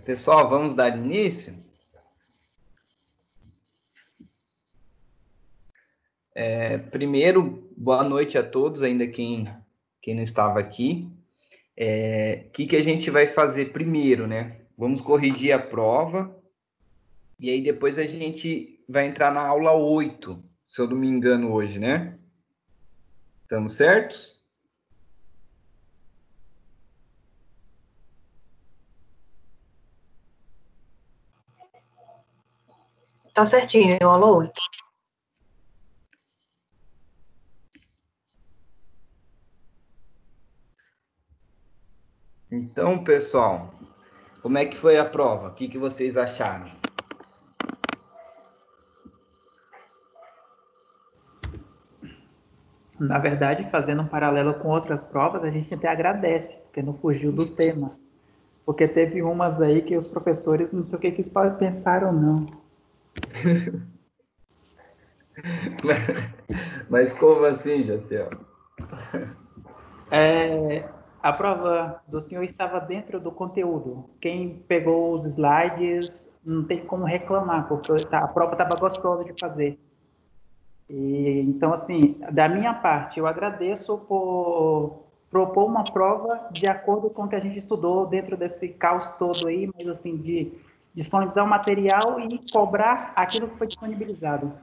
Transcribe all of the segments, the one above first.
Pessoal, vamos dar início? Primeiro, boa noite a todos, ainda quem não estava aqui. O que a gente vai fazer primeiro, né? Vamos corrigir a prova, e aí depois a gente vai entrar na aula 8, se eu não me engano hoje, né? Estamos certos? Tá certinho, eu aula 8. Então, pessoal, como é que foi a prova? O que vocês acharam? Na verdade, fazendo um paralelo com outras provas, a gente até agradece, porque não fugiu do tema. Porque teve umas aí que os professores não sei o que eles pensaram, não. Mas como assim, Jaciel? A prova do senhor estava dentro do conteúdo. Quem pegou os slides não tem como reclamar, porque a prova estava gostosa de fazer. Então, assim, da minha parte, eu agradeço por propor uma prova de acordo com o que a gente estudou dentro desse caos todo aí, mas assim, de disponibilizar o material e cobrar aquilo que foi disponibilizado.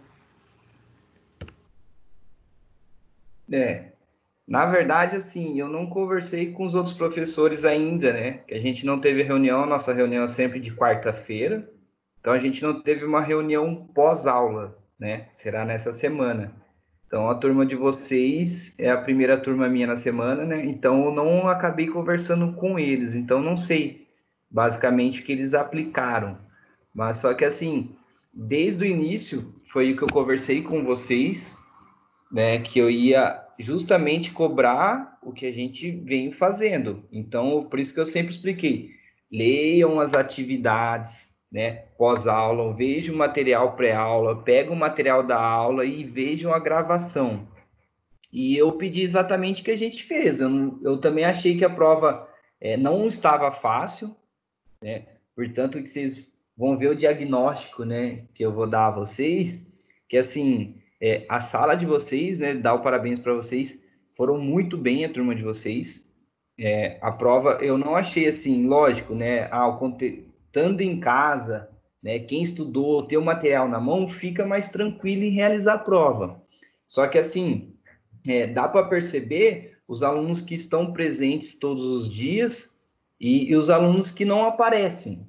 Na verdade, assim, eu não conversei com os outros professores ainda, né? Que a gente não teve reunião, nossa reunião é sempre de quarta-feira, então a gente não teve uma reunião pós-aula, né? Será nessa semana. Então a turma de vocês é a primeira turma minha na semana, né? Então eu não acabei conversando com eles, então não sei basicamente o que eles aplicaram. Mas só que assim, desde o início foi o que eu conversei com vocês, né, que eu ia justamente cobrar o que a gente vem fazendo. Então, por isso que eu sempre expliquei, leiam as atividades, né, pós-aula, vejam o material pré-aula, pegam o material da aula e vejam a gravação. E eu pedi exatamente o que a gente fez. Eu também achei que a prova não estava fácil, portanto, que vocês vão ver o diagnóstico, né, que eu vou dar a vocês, que assim, a sala de vocês, né, dá o parabéns para vocês, foram muito bem a turma de vocês. A prova eu não achei assim, lógico, né, estando em casa, né, quem estudou, ter o material na mão, fica mais tranquilo em realizar a prova. Só que assim, dá para perceber os alunos que estão presentes todos os dias e os alunos que não aparecem.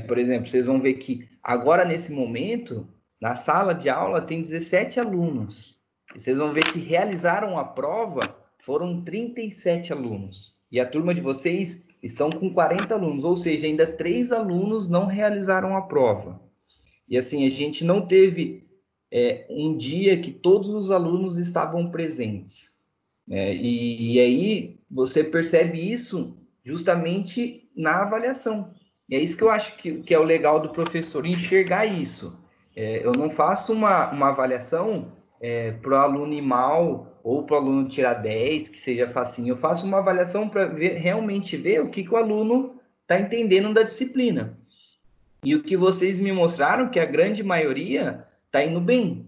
Por exemplo, vocês vão ver que agora, nesse momento, na sala de aula, tem 17 alunos. E vocês vão ver que realizaram a prova, foram 37 alunos. E a turma de vocês estão com 40 alunos, ou seja, ainda 3 alunos não realizaram a prova. E assim, a gente não teve um dia que todos os alunos estavam presentes. E aí você percebe isso justamente na avaliação. E é isso que eu acho que é o legal do professor, enxergar isso. Eu não faço uma avaliação para o aluno ir mal ou para o aluno tirar 10, que seja facinho. Eu faço uma avaliação para realmente ver o que o aluno está entendendo da disciplina. E o que vocês me mostraram, que a grande maioria está indo bem.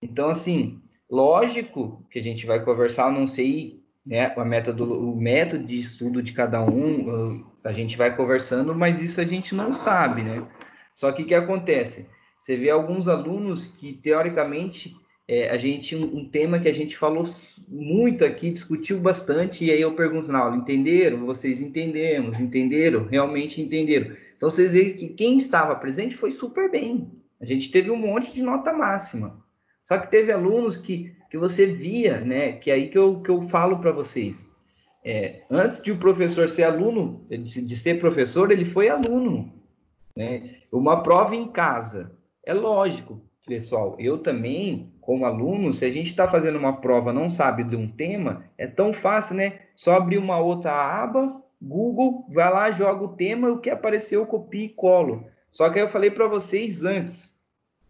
Então, assim, lógico que a gente vai conversar, não sei, né, o método de estudo de cada um, a gente vai conversando, mas isso a gente não sabe, né? Só que o que acontece? Você vê alguns alunos que, teoricamente, um tema que a gente falou muito aqui, discutiu bastante, e aí eu pergunto na aula, entenderam? Vocês entendemos, entenderam? Realmente entenderam. Então, vocês veem que quem estava presente foi super bem. A gente teve um monte de nota máxima. Só que teve alunos que você via, né? Que é aí que eu falo para vocês. Antes de o professor ser aluno, de ser professor, ele foi aluno. Né? Uma prova em casa. É lógico, pessoal. Eu também, como aluno, se a gente está fazendo uma prova não sabe de um tema, é tão fácil, né? Só abrir uma outra aba, Google, vai lá, joga o tema, o que apareceu, eu copio e colo. Só que aí eu falei para vocês antes,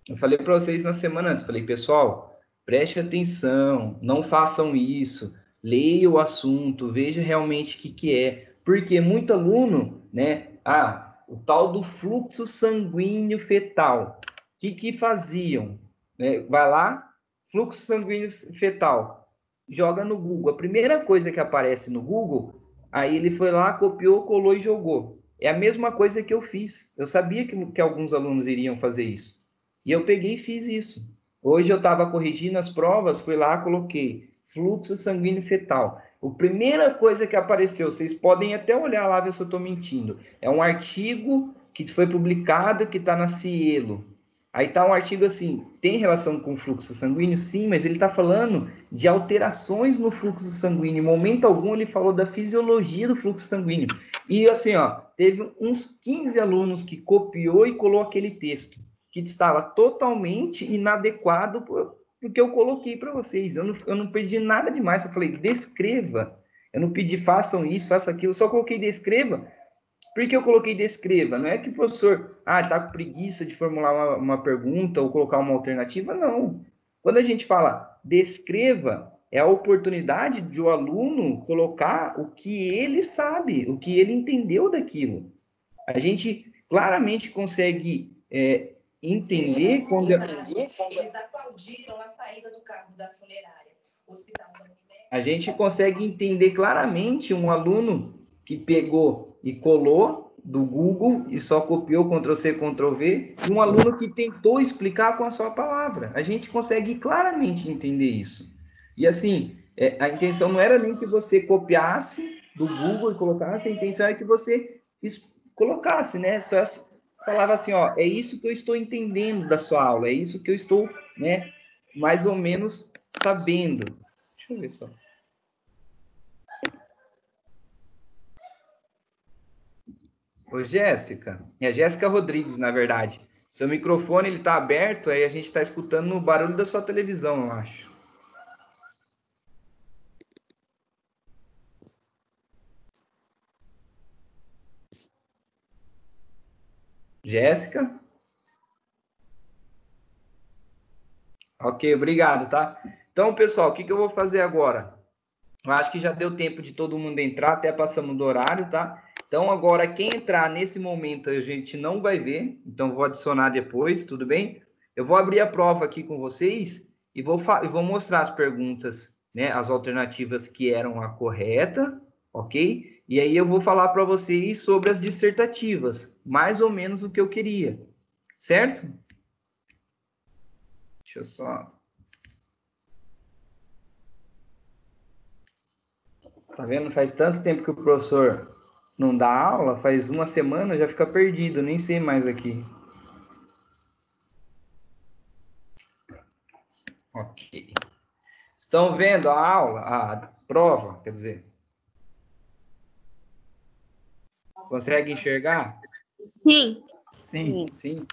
eu falei para vocês na semana antes, falei, pessoal, preste atenção, não façam isso, leia o assunto, veja realmente o que é. Porque muito aluno, né? o tal do fluxo sanguíneo fetal. O que faziam? Vai lá, fluxo sanguíneo fetal, joga no Google. A primeira coisa que aparece no Google, aí ele foi lá, copiou, colou e jogou. É a mesma coisa que eu fiz. Eu sabia que alguns alunos iriam fazer isso. E eu peguei e fiz isso. Hoje eu estava corrigindo as provas, fui lá, coloquei fluxo sanguíneo fetal. A primeira coisa que apareceu, vocês podem até olhar lá, ver se eu estou mentindo, é um artigo que foi publicado, que está na Cielo. Aí está um artigo assim, tem relação com o fluxo sanguíneo? Sim, mas ele está falando de alterações no fluxo sanguíneo. Em momento algum ele falou da fisiologia do fluxo sanguíneo. E assim, ó, teve uns 15 alunos que copiou e colou aquele texto, que estava totalmente inadequado porque eu coloquei para vocês. Eu não pedi nada demais, eu falei, descreva. Eu não pedi, façam isso, façam aquilo, eu só coloquei descreva. Por que eu coloquei descreva? Não é que o professor está com preguiça de formular uma pergunta ou colocar uma alternativa, não. Quando a gente fala descreva, é a oportunidade de o aluno colocar o que ele sabe, o que ele entendeu daquilo. A gente claramente consegue entender Sim, quando... Eles aplaudiram a saída do carro da funerária. Hospital da Unimed. A gente consegue entender claramente um aluno que pegou e colou do Google e só copiou Ctrl+C, Ctrl+V, e um aluno que tentou explicar com a sua palavra. A gente consegue claramente entender isso. E assim, a intenção não era nem que você copiasse do Google e colocasse, a intenção era que você colocasse, né? Só falava assim, ó, é isso que eu estou entendendo da sua aula, é isso que eu estou, né, mais ou menos sabendo. Deixa eu ver só. Ô, Jéssica, é Jéssica Rodrigues, na verdade. Seu microfone ele tá aberto, aí a gente está escutando o barulho da sua televisão, eu acho. Jéssica? Ok, obrigado, tá? Então, pessoal, o que eu vou fazer agora? Eu acho que já deu tempo de todo mundo entrar, até passamos do horário, tá? Então, agora, quem entrar nesse momento, a gente não vai ver. Então, vou adicionar depois, tudo bem? Eu vou abrir a prova aqui com vocês e vou mostrar as perguntas, né? As alternativas que eram a correta, ok? E aí eu vou falar para vocês sobre as dissertativas, mais ou menos o que eu queria, certo? Deixa eu só... Tá vendo? Faz tanto tempo que o professor não dá aula, faz uma semana, já fica perdido, nem sei mais aqui. Ok. Estão vendo a aula, a prova, quer dizer? Consegue enxergar? Sim. Sim. Sim.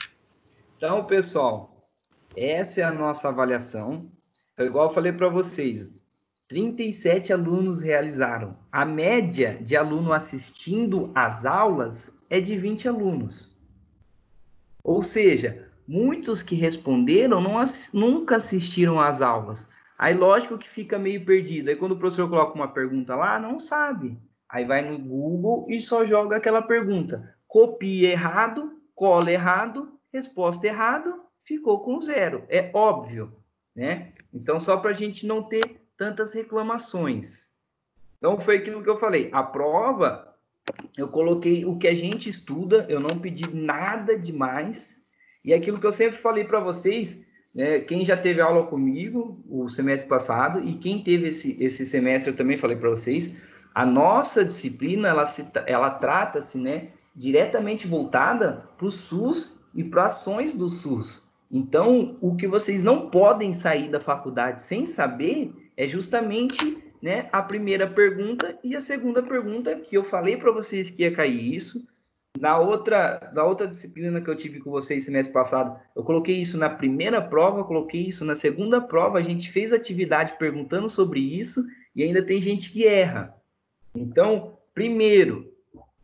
Então, pessoal, essa é a nossa avaliação. Então, igual eu falei para vocês, 37 alunos realizaram. A média de aluno assistindo às aulas é de 20 alunos. Ou seja, muitos que responderam nunca assistiram às aulas. Aí, lógico que fica meio perdido. Aí, quando o professor coloca uma pergunta lá, não sabe. Aí vai no Google e só joga aquela pergunta. Copia errado, cola errado, resposta errado, ficou com 0. É óbvio, né? Então, só para a gente não ter tantas reclamações. Então, foi aquilo que eu falei. A prova, eu coloquei o que a gente estuda, eu não pedi nada demais. E aquilo que eu sempre falei para vocês, né, quem já teve aula comigo o semestre passado e quem teve esse semestre, eu também falei para vocês, a nossa disciplina, ela trata-se, né, diretamente voltada para o SUS e para ações do SUS. Então, o que vocês não podem sair da faculdade sem saber é justamente, né, a primeira pergunta e a segunda pergunta, que eu falei para vocês que ia cair isso. Da outra disciplina que eu tive com vocês semestre passado, eu coloquei isso na primeira prova, coloquei isso na segunda prova, a gente fez atividade perguntando sobre isso e ainda tem gente que erra. Então, primeiro,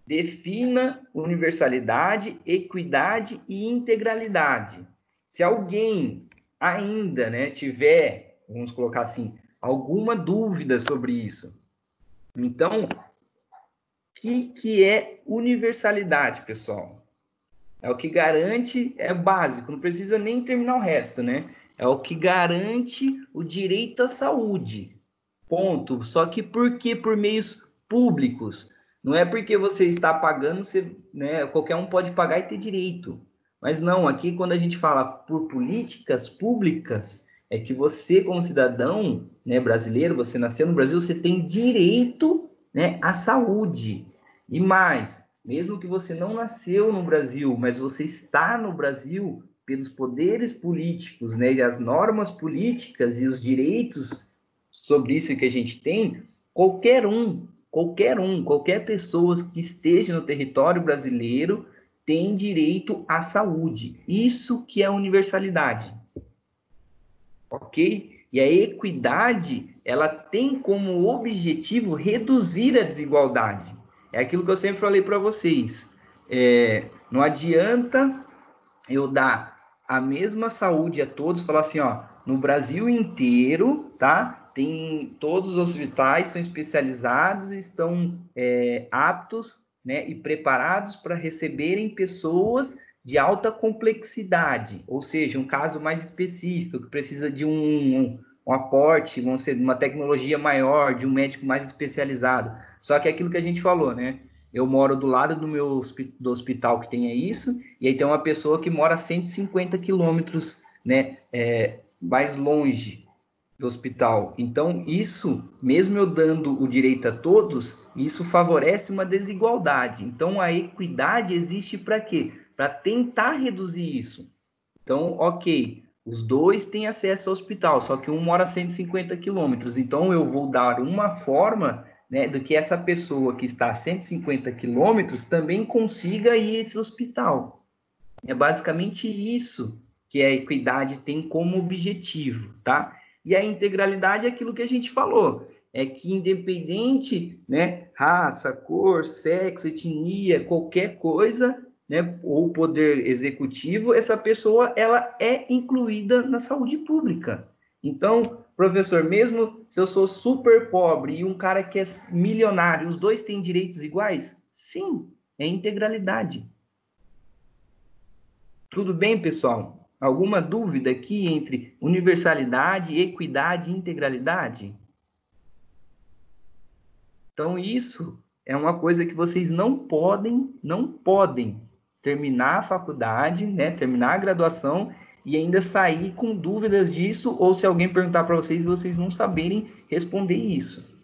defina universalidade, equidade e integralidade. Se alguém ainda, né, tiver, vamos colocar assim, alguma dúvida sobre isso, então, o que é universalidade, pessoal? É o que garante, é básico, não precisa nem terminar o resto, né? É o que garante o direito à saúde. Ponto. Só que por quê? Por meios públicos. Não é porque você está pagando, você, né, qualquer um pode pagar e ter direito. Mas não, aqui quando a gente fala por políticas públicas, é que você, como cidadão, né, brasileiro, você nasceu no Brasil, você tem direito, né, à saúde. E mais, mesmo que você não nasceu no Brasil, mas você está no Brasil, pelos poderes políticos, né, e as normas políticas e os direitos sobre isso que a gente tem, qualquer pessoa que esteja no território brasileiro tem direito à saúde. Isso que é universalidade. Ok? E a equidade, ela tem como objetivo reduzir a desigualdade. É aquilo que eu sempre falei para vocês. Não adianta eu dar a mesma saúde a todos, falar assim, ó, no Brasil inteiro, tá? Tem todos os hospitais são especializados e estão aptos, né, e preparados para receberem pessoas de alta complexidade, ou seja, um caso mais específico que precisa de um aporte, vamos dizer, de uma tecnologia maior, de um médico mais especializado. Só que é aquilo que a gente falou, né? Eu moro do lado do hospital que tenha isso, e aí tem uma pessoa que mora a 150 quilômetros, né, mais longe do hospital. Então, isso, mesmo eu dando o direito a todos, isso favorece uma desigualdade. Então, a equidade existe para quê? Para tentar reduzir isso. Então, ok, os dois têm acesso ao hospital, só que um mora a 150 quilômetros. Então, eu vou dar uma forma, né, do que essa pessoa que está a 150 quilômetros também consiga ir a esse hospital. É basicamente isso que a equidade tem como objetivo, tá? E a integralidade é aquilo que a gente falou, é que independente, né, raça, cor, sexo, etnia, qualquer coisa, né, ou poder executivo, essa pessoa ela é incluída na saúde pública. Então, professor, mesmo se eu sou super pobre e um cara que é milionário, os dois têm direitos iguais? Sim, é integralidade. Tudo bem, pessoal? Alguma dúvida aqui entre universalidade, equidade e integralidade? Então, isso é uma coisa que vocês não podem terminar a faculdade, né, terminar a graduação e ainda sair com dúvidas disso, ou se alguém perguntar para vocês, vocês não saberem responder isso.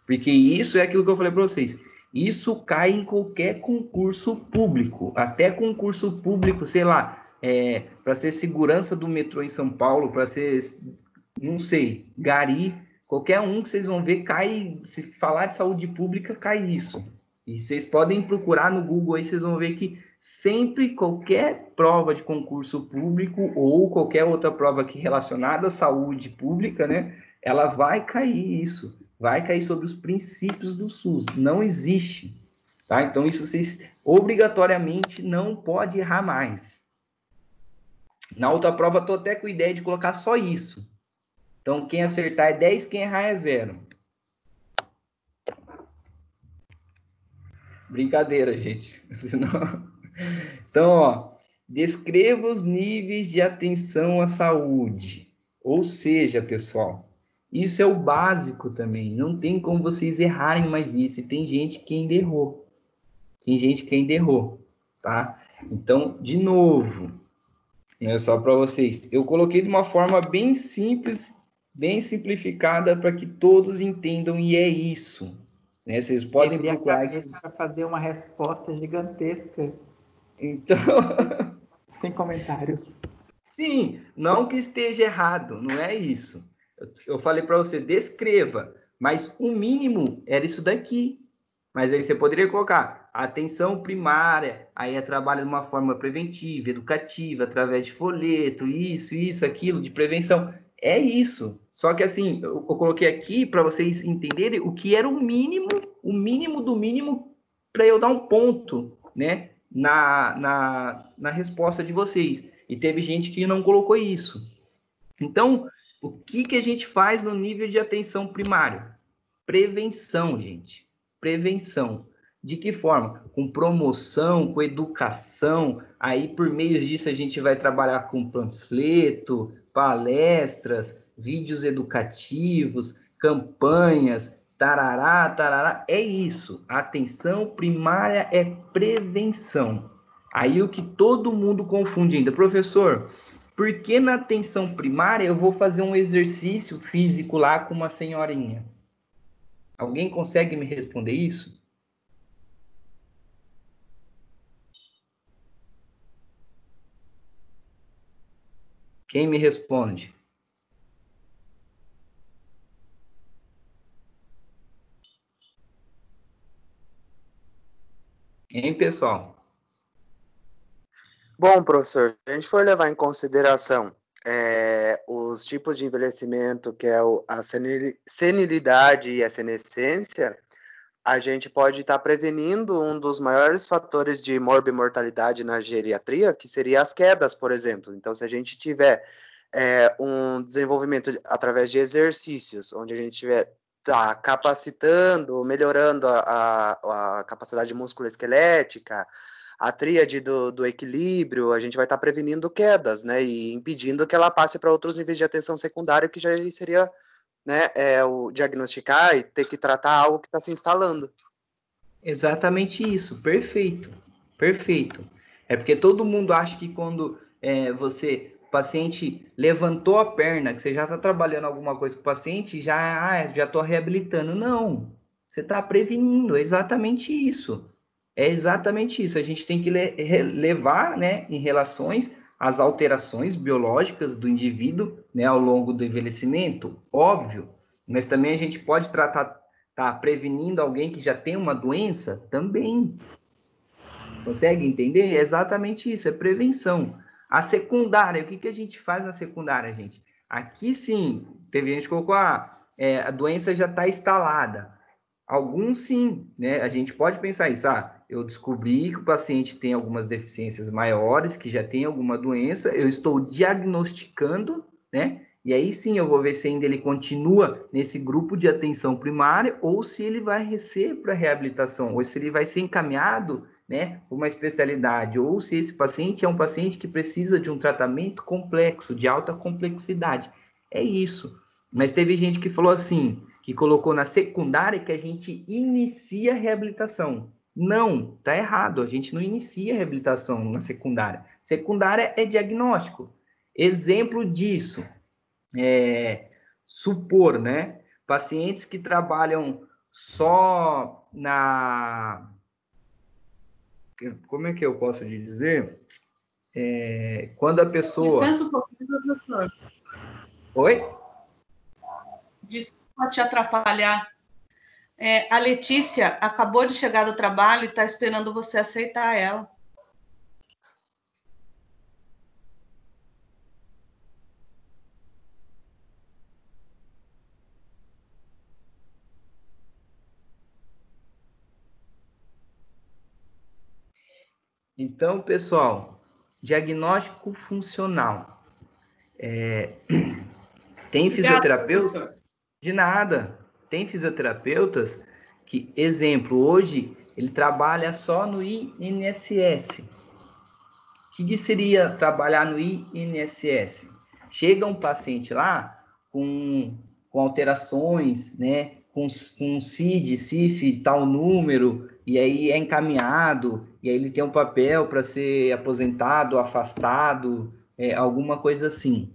Porque isso é aquilo que eu falei para vocês. Isso cai em qualquer concurso público, até concurso público, sei lá, para ser segurança do metrô em São Paulo, para ser, não sei, gari, qualquer um que vocês vão ver cai, se falar de saúde pública, cai isso. E vocês podem procurar no Google aí, vocês vão ver que sempre qualquer prova de concurso público ou qualquer outra prova que relacionada à saúde pública, né, ela vai cair isso, vai cair sobre os princípios do SUS, não existe, tá? Então isso vocês obrigatoriamente não pode errar mais. Na outra prova estou até com a ideia de colocar só isso. Então quem acertar é 10, quem errar é 0. Brincadeira, gente. Então, ó, descreva os níveis de atenção à saúde. Ou seja, pessoal, isso é o básico também. Não tem como vocês errarem mais isso. E tem gente que ainda errou. Tem gente que ainda errou, tá? Então, de novo, é só para vocês. Eu coloquei de uma forma bem simples, bem simplificada para que todos entendam e é isso. Né? Vocês podem procurar. Para fazer uma resposta gigantesca. Então, sem comentários. Sim, não que esteja errado, não é isso. Eu falei para você, descreva, mas o mínimo era isso daqui. Mas aí você poderia colocar atenção primária, aí é trabalho de uma forma preventiva, educativa, através de folheto, isso, aquilo, de prevenção. É isso. Só que assim, eu coloquei aqui para vocês entenderem o que era o mínimo do mínimo, para eu dar um ponto, né, na resposta de vocês. E teve gente que não colocou isso. Então, o que a gente faz no nível de atenção primário? Prevenção, gente. Prevenção. De que forma? Com promoção, com educação, aí por meio disso a gente vai trabalhar com panfleto, palestras, vídeos educativos, campanhas, tarará, tarará, é isso. A atenção primária é prevenção. Aí o que todo mundo confunde ainda, professor, por que na atenção primária eu vou fazer um exercício físico lá com uma senhorinha? Alguém consegue me responder isso? Quem me responde? Hein, pessoal? Bom, professor, se a gente for levar em consideração os tipos de envelhecimento, que é a senilidade e a senescência, a gente pode estar prevenindo um dos maiores fatores de morbimortalidade na geriatria, que seria as quedas, por exemplo. Então, se a gente tiver um desenvolvimento através de exercícios, onde a gente estiver capacitando, melhorando a capacidade musculoesquelética, a tríade do equilíbrio, a gente vai estar prevenindo quedas, né, e impedindo que ela passe para outros níveis de atenção secundária, que já seria, né, o diagnosticar e ter que tratar algo que está se instalando. Exatamente isso, perfeito, perfeito. É porque todo mundo acha que quando o paciente levantou a perna, que você já está trabalhando alguma coisa com o paciente, já estou reabilitando. Não, você está prevenindo, é exatamente isso. É exatamente isso. A gente tem que levar, né, em relações às alterações biológicas do indivíduo, né, ao longo do envelhecimento, óbvio, mas também a gente pode tratar, tá prevenindo alguém que já tem uma doença também. Consegue entender? É exatamente isso, é prevenção. A secundária, o que a gente faz na secundária, gente? Aqui sim, teve gente que colocou, a doença já está instalada. Alguns sim, né? A gente pode pensar isso. Eu descobri que o paciente tem algumas deficiências maiores, que já tem alguma doença, eu estou diagnosticando, né? E aí sim eu vou ver se ainda ele continua nesse grupo de atenção primária ou se ele vai receber para reabilitação, ou se ele vai ser encaminhado, né, para uma especialidade, ou se esse paciente é um paciente que precisa de um tratamento complexo, de alta complexidade. É isso. Mas teve gente que falou assim, que colocou na secundária que a gente inicia a reabilitação. Não, tá errado. A gente não inicia a reabilitação na secundária. Secundária é diagnóstico. Exemplo disso, supor, né? Pacientes que trabalham só na... Como é que eu posso dizer? Quando a pessoa... Licença um pouquinho, professor. Oi? Desculpa te atrapalhar. A Letícia acabou de chegar do trabalho e está esperando você aceitar ela. Então, pessoal, diagnóstico funcional. Tem fisioterapeuta? De nada. Tem fisioterapeutas que, exemplo, hoje ele trabalha só no INSS. O que seria trabalhar no INSS? Chega um paciente lá com alterações, né? Com CID, CIF, tal número, e aí é encaminhado, e aí ele tem um papel para ser aposentado, afastado, alguma coisa assim.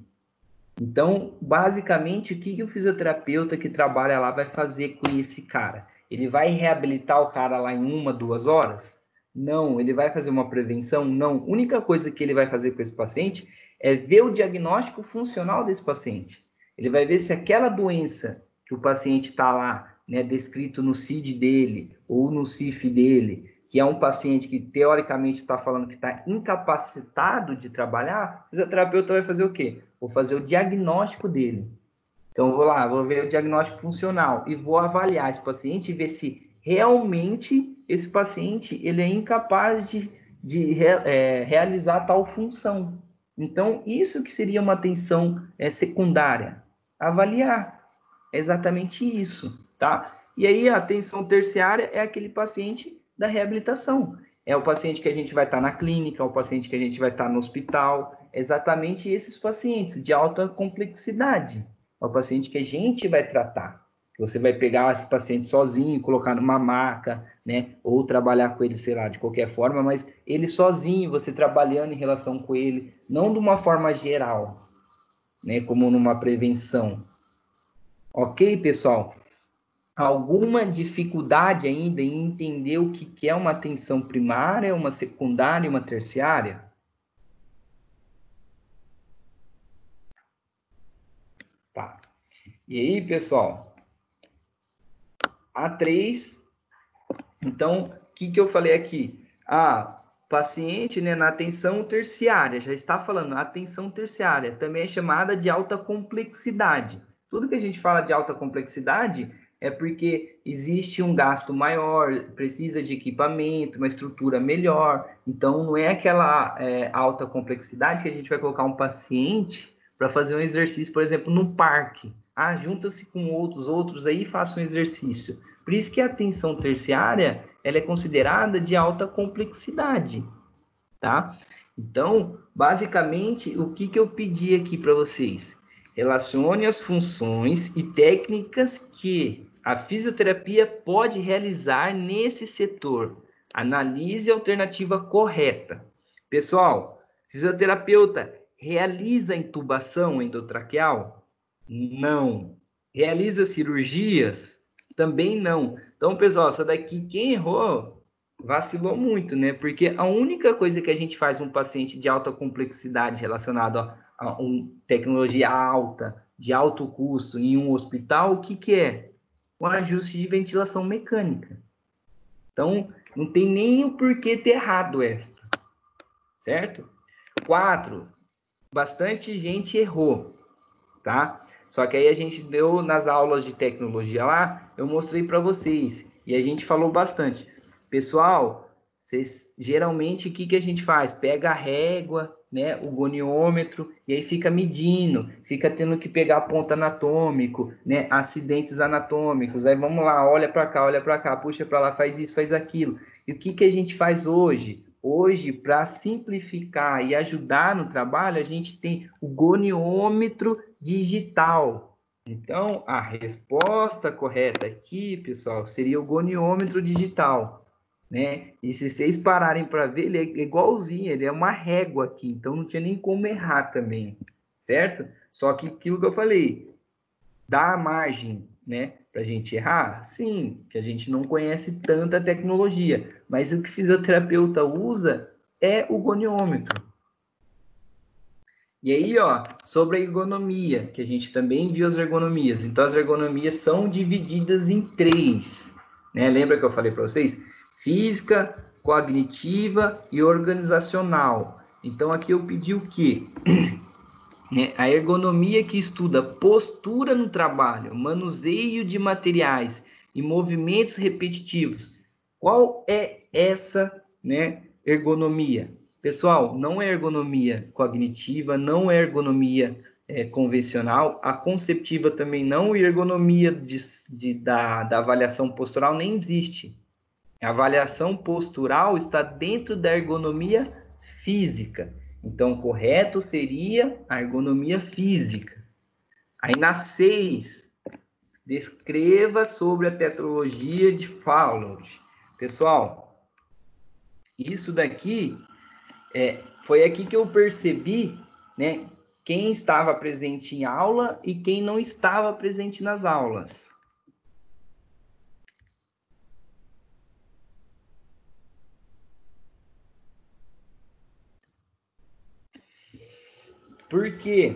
Então, basicamente, o que o fisioterapeuta que trabalha lá vai fazer com esse cara? Ele vai reabilitar o cara lá em 1, 2 horas? Não. Ele vai fazer uma prevenção? Não. A única coisa que ele vai fazer com esse paciente é ver o diagnóstico funcional desse paciente. Ele vai ver se aquela doença que o paciente está lá, né, descrito no CID dele ou no CIF dele, que é um paciente que teoricamente está falando que está incapacitado de trabalhar, o fisioterapeuta vai fazer o quê? Vou fazer o diagnóstico dele. Então, vou ver o diagnóstico funcional e vou avaliar esse paciente e ver se realmente esse paciente ele é incapaz de realizar tal função. Então, isso que seria uma atenção secundária. Avaliar. É exatamente isso, tá? E aí, a atenção terciária é aquele paciente, da reabilitação. É o paciente que a gente vai estar na clínica, é o paciente que a gente vai estar no hospital, exatamente esses pacientes de alta complexidade. É o paciente que a gente vai tratar. Você vai pegar esse paciente sozinho, colocar numa maca, né? Ou trabalhar com ele, sei lá, de qualquer forma, mas ele sozinho, você trabalhando em relação com ele, não de uma forma geral, né? Como numa prevenção. Ok, pessoal? Alguma dificuldade ainda em entender o que é uma atenção primária, uma secundária e uma terciária? Tá. E aí, pessoal? A3. Então, o que eu falei aqui? Paciente, né, na atenção terciária, já está falando, atenção terciária, também é chamada de alta complexidade. Tudo que a gente fala de alta complexidade é porque existe um gasto maior, precisa de equipamento, uma estrutura melhor. Então, não é aquela alta complexidade que a gente vai colocar um paciente para fazer um exercício, por exemplo, no parque. Junta-se com outros aí e faça um exercício. Por isso que a atenção terciária ela é considerada de alta complexidade, tá? Então, basicamente, o que eu pedi aqui para vocês? Relacione as funções e técnicas que a fisioterapia pode realizar nesse setor. Analise a alternativa correta. Pessoal, fisioterapeuta realiza intubação endotraqueal? Não. Realiza cirurgias? Também não. Então, pessoal, essa daqui, quem errou, vacilou muito, né? Porque a única coisa que a gente faz um paciente de alta complexidade relacionado a uma tecnologia alta, de alto custo, em um hospital, o que é? O ajuste de ventilação mecânica. Então, não tem nem o porquê ter errado essa. Certo? 4. Bastante gente errou, tá? Só que aí a gente deu nas aulas de tecnologia lá, eu mostrei para vocês e a gente falou bastante. Pessoal, vocês geralmente o que a gente faz? Pega a régua, né, o goniômetro e aí fica medindo, fica tendo que pegar ponto anatômico, né, acidentes anatômicos. Aí vamos lá, olha para cá, puxa para lá, faz isso, faz aquilo. E o que a gente faz hoje? Hoje, para simplificar e ajudar no trabalho, a gente tem o goniômetro digital. Então, a resposta correta aqui, pessoal, seria o goniômetro digital, né? E se vocês pararem para ver, ele é igualzinho, ele é uma régua aqui, então não tinha nem como errar também, certo? Só que aquilo que eu falei, dá margem, né, para a gente errar? Sim, que a gente não conhece tanta tecnologia, mas o que o fisioterapeuta usa é o goniômetro. E aí, sobre a ergonomia, que a gente também viu as ergonomias. Então, as ergonomias são divididas em 3, né? Lembra que eu falei para vocês? Física, cognitiva e organizacional. Então, aqui eu pedi o quê? A ergonomia que estuda postura no trabalho, manuseio de materiais e movimentos repetitivos. Qual é essa, né, ergonomia? Pessoal, não é ergonomia cognitiva, não é ergonomia convencional, a conceptiva também não, e ergonomia da avaliação postural nem existe. A avaliação postural está dentro da ergonomia física. Então, o correto seria a ergonomia física. Aí, na 6, descreva sobre a tetralogia de Fallot. Pessoal, isso daqui foi aqui que eu percebi, né, quem estava presente em aula e quem não estava presente nas aulas. Por quê?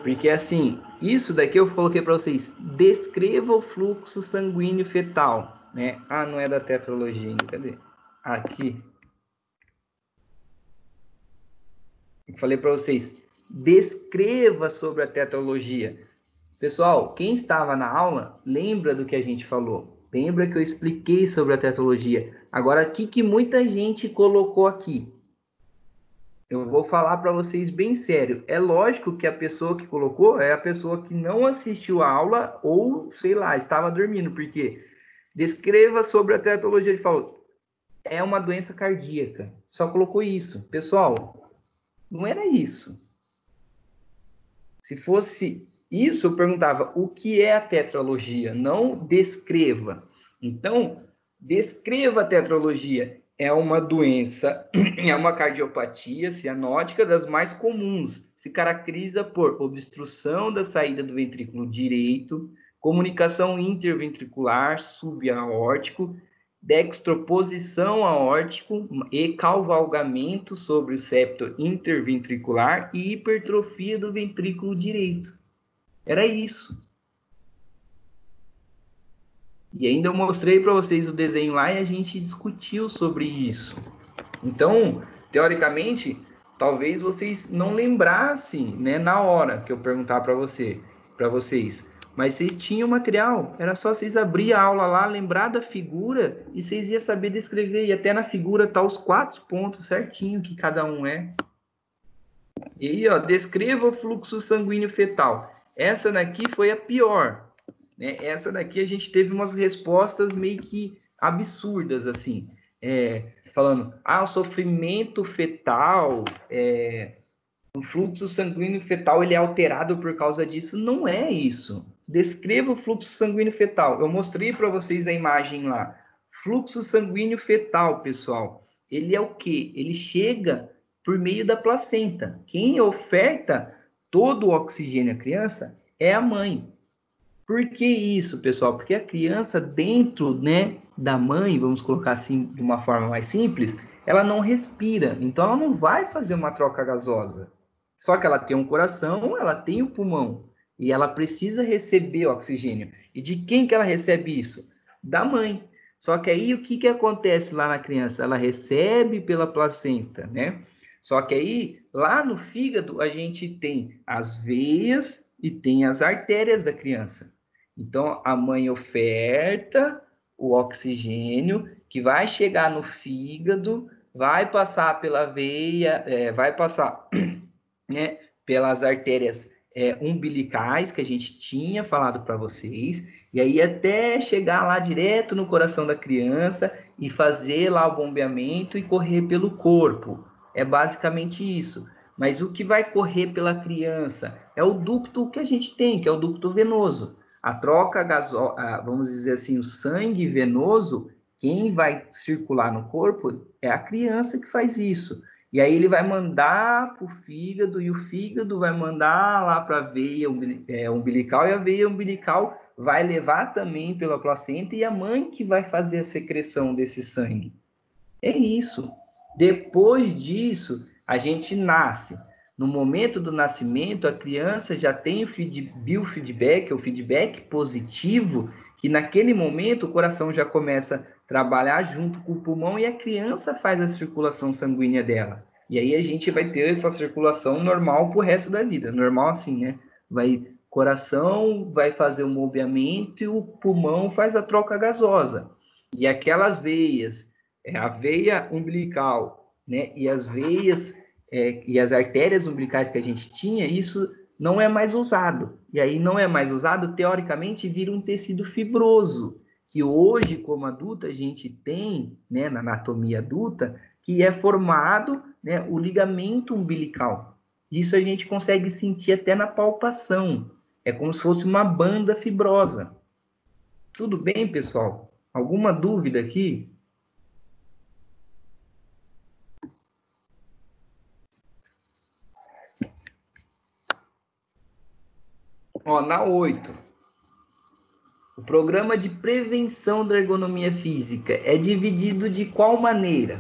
Porque, assim, isso daqui eu coloquei para vocês. Descreva o fluxo sanguíneo fetal, né? Não é da tetralogia ainda, cadê? Aqui. Eu falei para vocês, descreva sobre a tetralogia. Pessoal, quem estava na aula, lembra do que a gente falou. Lembra que eu expliquei sobre a tetralogia. Agora, o que muita gente colocou aqui? Eu vou falar para vocês bem sério. É lógico que a pessoa que colocou é a pessoa que não assistiu a aula ou, sei lá, estava dormindo. Porque descreva sobre a tetralogia de Fallot. é uma doença cardíaca. Só colocou isso. Pessoal, não era isso. Se fosse isso, eu perguntava o que é a tetralogia, não descreva. Então, descreva a tetralogia. É uma doença, é uma cardiopatia cianótica das mais comuns. Se caracteriza por obstrução da saída do ventrículo direito, comunicação interventricular subaórtico, dextroposição aórtico e cavalgamento sobre o septo interventricular e hipertrofia do ventrículo direito. Era isso. E ainda eu mostrei para vocês o desenho lá e a gente discutiu sobre isso. Então, teoricamente, talvez vocês não lembrassem, né, na hora que eu perguntar para vocês. Mas vocês tinham material, era só vocês abrir a aula lá, lembrar da figura e vocês iam saber descrever. E até na figura tá os 4 pontos certinho que cada um é. E aí, ó, descreva o fluxo sanguíneo fetal. Essa daqui foi a pior. Né? Essa daqui a gente teve umas respostas meio que absurdas, assim. Falando, o sofrimento fetal, o fluxo sanguíneo fetal ele é alterado por causa disso. Não é isso. Descreva o fluxo sanguíneo fetal. Eu mostrei para vocês a imagem lá. Fluxo sanguíneo fetal, pessoal, ele é o quê? Ele chega por meio da placenta. Quem oferta todo o oxigênio à criança é a mãe. Por que isso, pessoal? Porque a criança dentro, né, da mãe, vamos colocar assim de uma forma mais simples, ela não respira. Então ela não vai fazer uma troca gasosa. Só que ela tem um coração, ela tem um pulmão. E ela precisa receber oxigênio. E de quem que ela recebe isso? Da mãe. Só que aí o que que acontece lá na criança? Ela recebe pela placenta, né? Só que aí, lá no fígado, a gente tem as veias e tem as artérias da criança. Então, a mãe oferta o oxigênio que vai chegar no fígado, vai passar pela veia, vai passar, né, pelas artérias umbilicais que a gente tinha falado para vocês, e aí até chegar lá direto no coração da criança e fazer lá o bombeamento e correr pelo corpo. É basicamente isso. Mas o que vai correr pela criança é o ducto que a gente tem, que é o ducto venoso. A troca gasosa, vamos dizer assim, o sangue venoso, quem vai circular no corpo é a criança que faz isso. E aí ele vai mandar para o fígado, e o fígado vai mandar lá para a veia umbilical, e a veia umbilical vai levar também pela placenta, e a mãe que vai fazer a secreção desse sangue. É isso. Depois disso, a gente nasce. No momento do nascimento, a criança já tem o biofeedback, o feedback positivo, que naquele momento o coração já começa a trabalhar junto com o pulmão e a criança faz a circulação sanguínea dela. E aí a gente vai ter essa circulação normal pro resto da vida. Normal assim, né? Coração vai fazer o bombeamento e o pulmão faz a troca gasosa. E aquelas veias, a veia umbilical, né? E as veias e as artérias umbilicais que a gente tinha, isso não é mais usado. E aí não é mais usado, teoricamente, vira um tecido fibroso, que hoje, como adulta, a gente tem, né, na anatomia adulta, que é formado, né, o ligamento umbilical. Isso a gente consegue sentir até na palpação. É como se fosse uma banda fibrosa. Tudo bem, pessoal? Alguma dúvida aqui? Ó, na 8, o programa de prevenção da ergonomia física é dividido de qual maneira?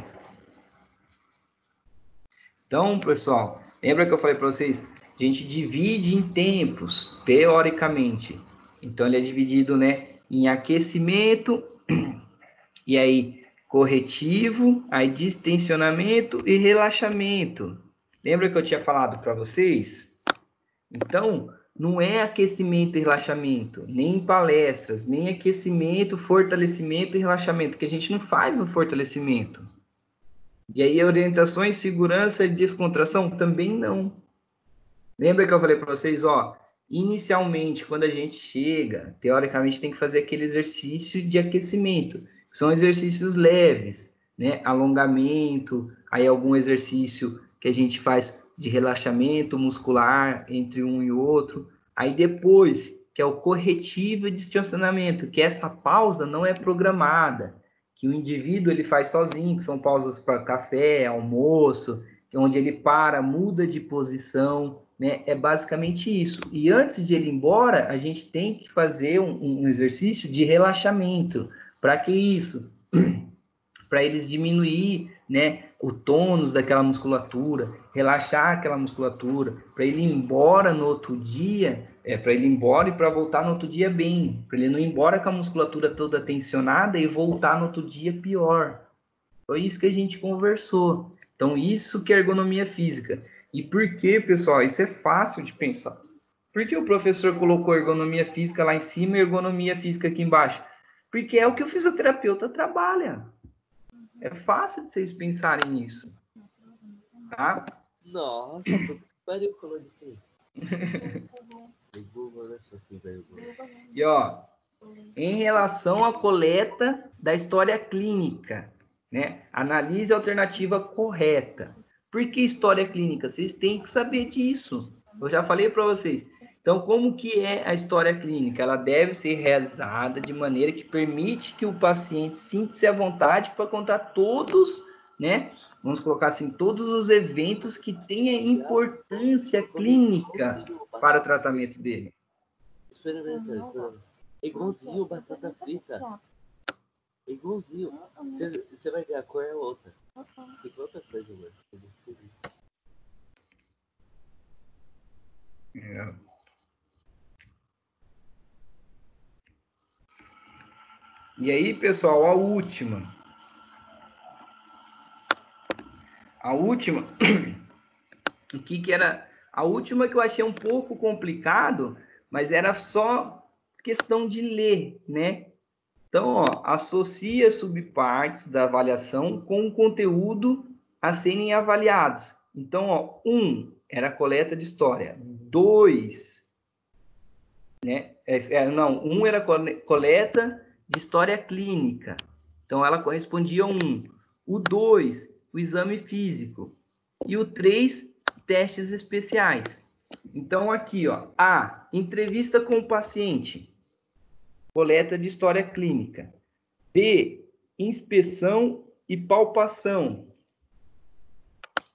Então, pessoal, lembra que eu falei para vocês? A gente divide em tempos, teoricamente. Então, ele é dividido, né, em aquecimento, e aí corretivo, aí distensionamento e relaxamento. Lembra que eu tinha falado para vocês? Então, não é aquecimento e relaxamento, nem palestras, nem aquecimento, fortalecimento e relaxamento, que a gente não faz um fortalecimento. E aí, orientações, segurança e descontração também não. Lembra que eu falei para vocês, ó, inicialmente, quando a gente chega, teoricamente tem que fazer aquele exercício de aquecimento, que são exercícios leves, né? Alongamento, aí algum exercício que a gente faz de relaxamento muscular entre um e outro. Aí depois, que é o corretivo e distensionamento, que essa pausa não é programada, que o indivíduo ele faz sozinho, que são pausas para café, almoço, onde ele para, muda de posição, né? É basicamente isso. E antes de ele ir embora, a gente tem que fazer um exercício de relaxamento. Para que isso? Para eles diminuir, né, o tônus daquela musculatura, relaxar aquela musculatura, para ele ir embora no outro dia, para ele ir embora e para voltar no outro dia bem, para ele não ir embora com a musculatura toda tensionada e voltar no outro dia pior. Foi isso que a gente conversou. Então, isso que é ergonomia física. E por que, pessoal? Isso é fácil de pensar. Por que o professor colocou ergonomia física lá em cima e ergonomia física aqui embaixo? Porque é o que o fisioterapeuta trabalha. É fácil de vocês pensarem nisso. Tá? Nossa, puta que pariu, colou de quê? E ó, em relação à coleta da história clínica, né? Analise a alternativa correta. Por que história clínica? Vocês têm que saber disso. Eu já falei para vocês. Então, como que é a história clínica? Ela deve ser realizada de maneira que permite que o paciente sinta-se à vontade para contar todos, né? Vamos colocar assim, todos os eventos que tenham importância clínica para o tratamento dele. Experimenta. É igualzinho batata frita. É igualzinho. Você vai ver a cor é outra. Tem outra coisa, mano. É. E aí, pessoal, a última. O que era? A última que eu achei um pouco complicado, mas era só questão de ler, né? Então, ó, associa subpartes da avaliação com o conteúdo a serem avaliados. Então, ó, 1 era a coleta de história. 2, né? Um era coleta de história clínica. Então, ela correspondia a 1. O 2, o exame físico. E o 3, testes especiais. Então, aqui, ó, A, entrevista com o paciente. Coleta de história clínica. B, inspeção e palpação.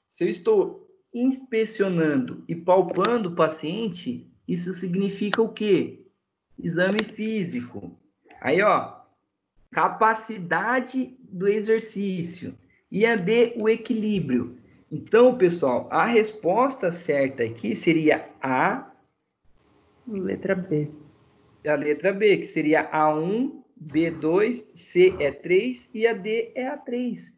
Se eu estou inspecionando e palpando o paciente, isso significa o quê? Exame físico. Aí, ó, capacidade do exercício. E a D, o equilíbrio. Então, pessoal, a resposta certa aqui seria A. Letra B. A letra B, que seria A1, B2, C é 3 e a D é a 3.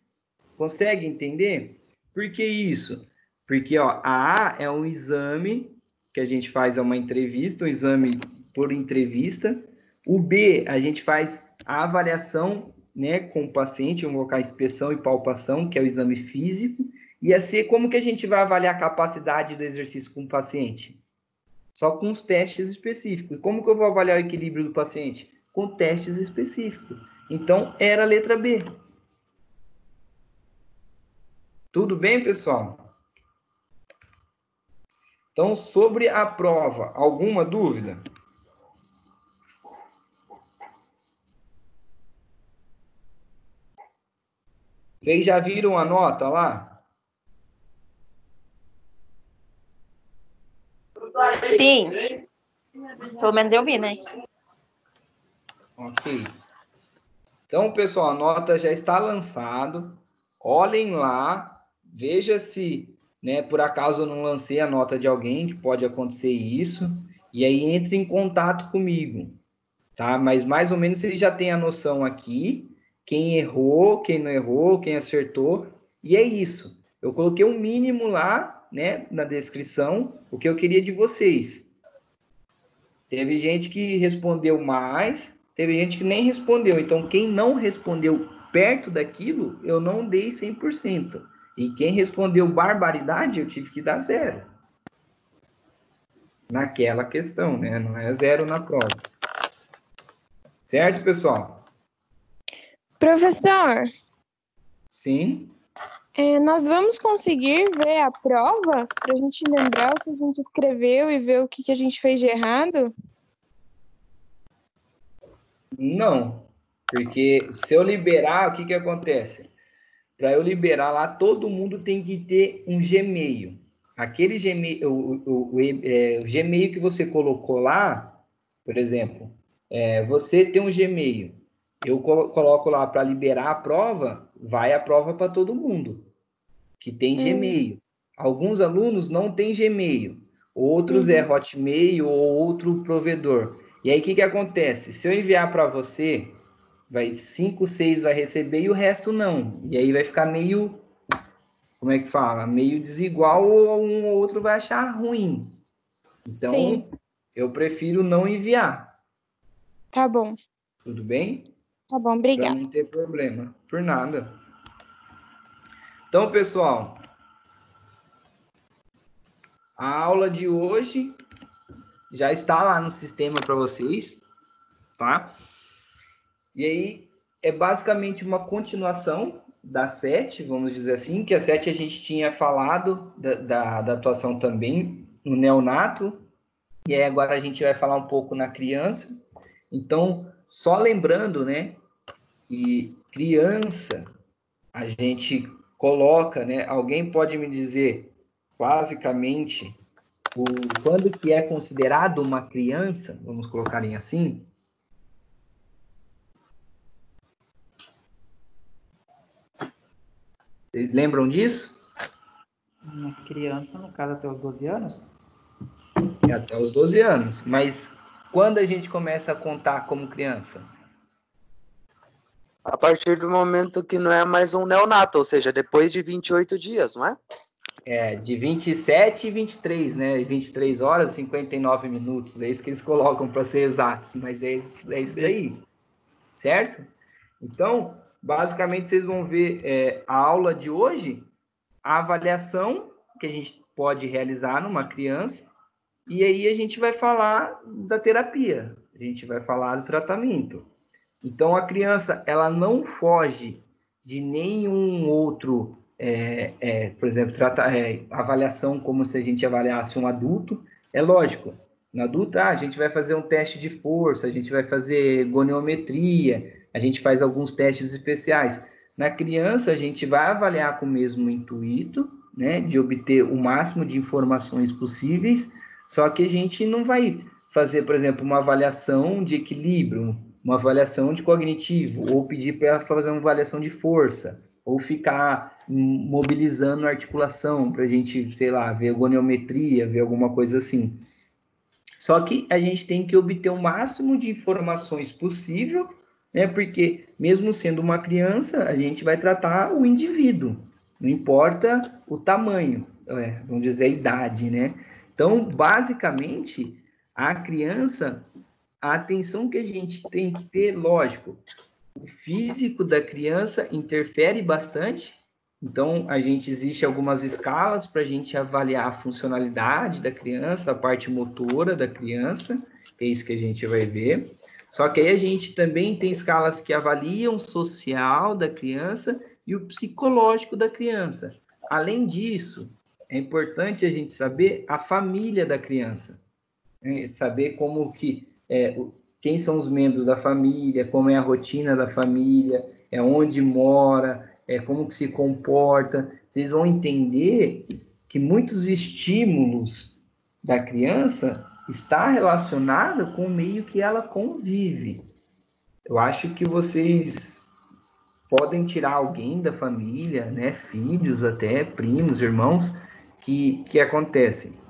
Consegue entender? Por que isso? Porque ó, a A é um exame que a gente faz uma entrevista, um exame por entrevista. O B, a gente faz a avaliação, né, com o paciente, vamos colocar inspeção e palpação, que é o exame físico. E a C, como que a gente vai avaliar a capacidade do exercício com o paciente? Só com os testes específicos. E como que eu vou avaliar o equilíbrio do paciente? Com testes específicos. Então, era a letra B. Tudo bem, pessoal? Então, sobre a prova, alguma dúvida? Vocês já viram a nota lá? Sim. Pelo menos eu vi, né? Ok. Então, pessoal, a nota já está lançada. Olhem lá, veja se, né, por acaso eu não lancei a nota de alguém, que pode acontecer isso, e aí entre em contato comigo, tá? Mas mais ou menos vocês já têm a noção aqui, quem errou, quem não errou, quem acertou, e é isso. Eu coloquei um mínimo lá, né, na descrição, o que eu queria de vocês. Teve gente que respondeu mais, teve gente que nem respondeu. Então, quem não respondeu perto daquilo, eu não dei 100%. E quem respondeu barbaridade, eu tive que dar 0. Naquela questão, né? Não é 0 na prova. Certo, pessoal? Professor, Sim. Nós vamos conseguir ver a prova para a gente lembrar o que a gente escreveu e ver o que a gente fez de errado? Não, porque se eu liberar, o que que acontece? Para eu liberar lá, todo mundo tem que ter um Gmail. Aquele Gmail, o Gmail que você colocou lá, por exemplo, você tem um Gmail. Eu coloco lá para liberar a prova, vai a prova para todo mundo que tem Gmail. Alguns alunos não têm Gmail, outros é Hotmail ou outro provedor. E aí, o que que acontece? Se eu enviar para você, 5, 6 vai receber e o resto não. E aí vai ficar meio, como é que fala? Meio desigual ou um ou outro vai achar ruim. Então, Sim. eu prefiro não enviar. Tá bom. Tudo bem? Tá bom, Para obrigada. não ter problema. Por nada. Então, pessoal, a aula de hoje já está lá no sistema para vocês, tá? E aí é basicamente uma continuação da 7, vamos dizer assim, que a 7 a gente tinha falado da atuação também no neonato, e aí agora a gente vai falar um pouco na criança. Então, só lembrando, né, que criança, a gente coloca, né, alguém pode me dizer, basicamente, quando que é considerado uma criança, vamos colocar assim? Vocês lembram disso? Uma criança, no caso, até os 12 anos? Até os 12 anos. Mas quando a gente começa a contar como criança? A partir do momento que não é mais um neonato, ou seja, depois de 28 dias, não é? De 27 e 23, né? 23 horas e 59 minutos. É isso que eles colocam para ser exatos, mas é isso daí. Certo? Então, basicamente, vocês vão ver a aula de hoje, a avaliação que a gente pode realizar numa criança, e aí a gente vai falar da terapia, a gente vai falar do tratamento. Então, a criança, ela não foge de nenhum outro, por exemplo, avaliação como se a gente avaliasse um adulto. É lógico, no adulto, a gente vai fazer um teste de força, a gente vai fazer goniometria, a gente faz alguns testes especiais. Na criança, a gente vai avaliar com o mesmo intuito, né, de obter o máximo de informações possíveis, só que a gente não vai fazer, por exemplo, uma avaliação de equilíbrio, uma avaliação de cognitivo, ou pedir para ela fazer uma avaliação de força, ou ficar mobilizando a articulação para a gente, sei lá, ver goniometria, ver alguma coisa assim. Só que a gente tem que obter o máximo de informações possível, né? Porque mesmo sendo uma criança, a gente vai tratar o indivíduo, não importa o tamanho, vamos dizer a idade, né? Então, basicamente, a criança, a atenção que a gente tem que ter, lógico, o físico da criança interfere bastante. Então, existe algumas escalas para a gente avaliar a funcionalidade da criança, a parte motora da criança, que é isso que a gente vai ver. Só que aí a gente também tem escalas que avaliam o social da criança e o psicológico da criança. Além disso, é importante a gente saber a família da criança, né? Saber como que quem são os membros da família, como é a rotina da família, onde mora, como que se comporta. Vocês vão entender que muitos estímulos da criança está relacionado com o meio que ela convive. Eu acho que vocês podem tirar alguém da família, né, filhos até, primos, irmãos, que acontece.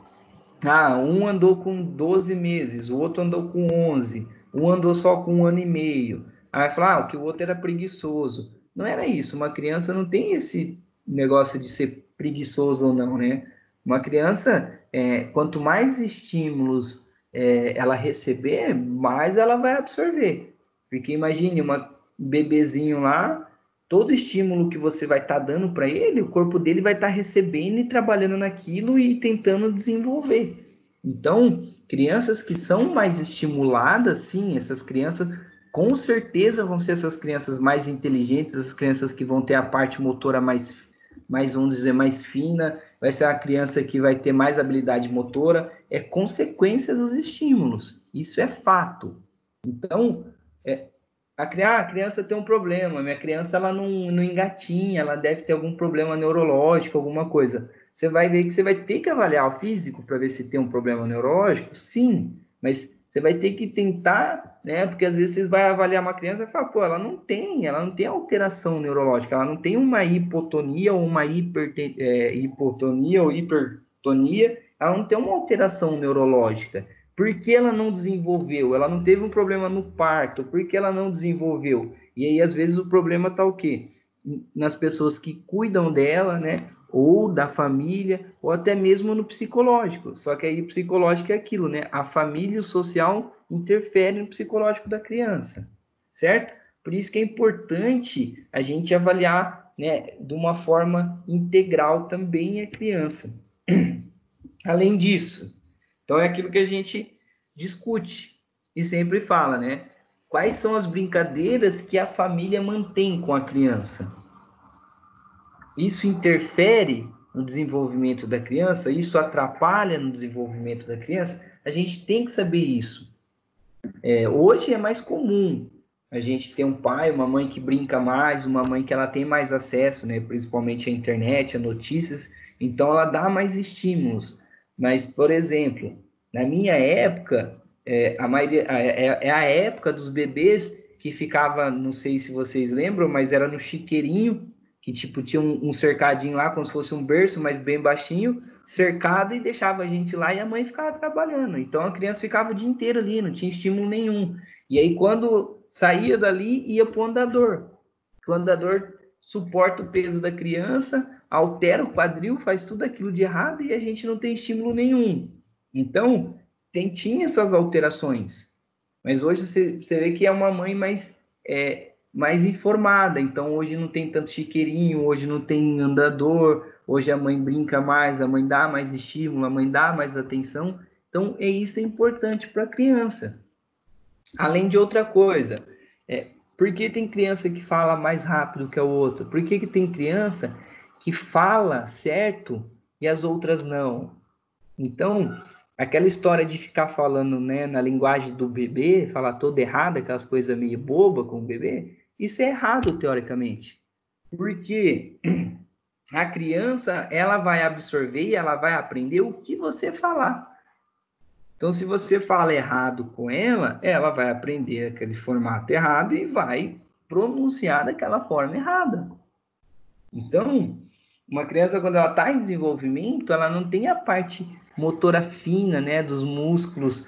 Um andou com 12 meses, o outro andou com 11, um andou só com 1 ano e meio. Aí vai falar que o outro era preguiçoso. Não era isso, uma criança não tem esse negócio de ser preguiçoso ou não, né? Uma criança, quanto mais estímulos ela receber, mais ela vai absorver. Porque imagine um bebezinho lá, todo estímulo que você vai estar dando para ele, o corpo dele vai estar recebendo e trabalhando naquilo e tentando desenvolver. Então, crianças que são mais estimuladas, sim, essas crianças com certeza vão ser essas crianças mais inteligentes, as crianças que vão ter a parte motora mais, vamos dizer, mais fina, vai ser a criança que vai ter mais habilidade motora, é consequência dos estímulos, isso é fato. Então, a criança tem um problema, minha criança ela não engatinha, ela deve ter algum problema neurológico, alguma coisa. Você vai ver que você vai ter que avaliar o físico para ver se tem um problema neurológico, sim, mas você vai ter que tentar, né? Porque às vezes você vai avaliar uma criança e vai falar, pô, ela não tem alteração neurológica, ela não tem uma hipotonia ou uma hipotonia ou hipertonia, ela não tem uma alteração neurológica. Por que ela não desenvolveu? Ela não teve um problema no parto, por que ela não desenvolveu? E aí, às vezes, o problema está o quê? Nas pessoas que cuidam dela, né? Ou da família, ou até mesmo no psicológico. Só que aí o psicológico é aquilo, né? A família e o social interferem no psicológico da criança, certo? Por isso que é importante a gente avaliar, né, de uma forma integral também a criança. Além disso, então é aquilo que a gente discute e sempre fala, né? Quais são as brincadeiras que a família mantém com a criança? Isso interfere no desenvolvimento da criança? Isso atrapalha no desenvolvimento da criança? A gente tem que saber isso. Hoje é mais comum a gente ter um pai, uma mãe que brinca mais, uma mãe que ela tem mais acesso, né? Principalmente à internet, a notícias, então ela dá mais estímulos. Mas, por exemplo, na minha época, a maioria, é a época dos bebês que ficava, não sei se vocês lembram, mas era no chiqueirinho, que tipo tinha um cercadinho lá, como se fosse um berço, mas bem baixinho, cercado, e deixava a gente lá e a mãe ficava trabalhando. Então a criança ficava o dia inteiro ali, não tinha estímulo nenhum. E aí quando saía dali, ia para o andador. O andador suporta o peso da criança, altera o quadril, faz tudo aquilo de errado e a gente não tem estímulo nenhum. Então, tinha essas alterações. Mas hoje você vê que é uma mãe mais informada. Então, hoje não tem tanto chiqueirinho, hoje não tem andador, hoje a mãe brinca mais, a mãe dá mais estímulo, a mãe dá mais atenção. Então, isso é importante para a criança. Além de outra coisa, por que tem criança que fala mais rápido que a outra? Por que tem criança que fala certo e as outras não? Então, aquela história de ficar falando, né, na linguagem do bebê, falar toda errada, aquelas coisas meio boba com o bebê, isso é errado, teoricamente. Porque a criança, ela vai absorver e ela vai aprender o que você falar. Então, se você fala errado com ela, ela vai aprender aquele formato errado e vai pronunciar daquela forma errada. Então, uma criança, quando ela está em desenvolvimento, ela não tem a parte motora fina, né, dos músculos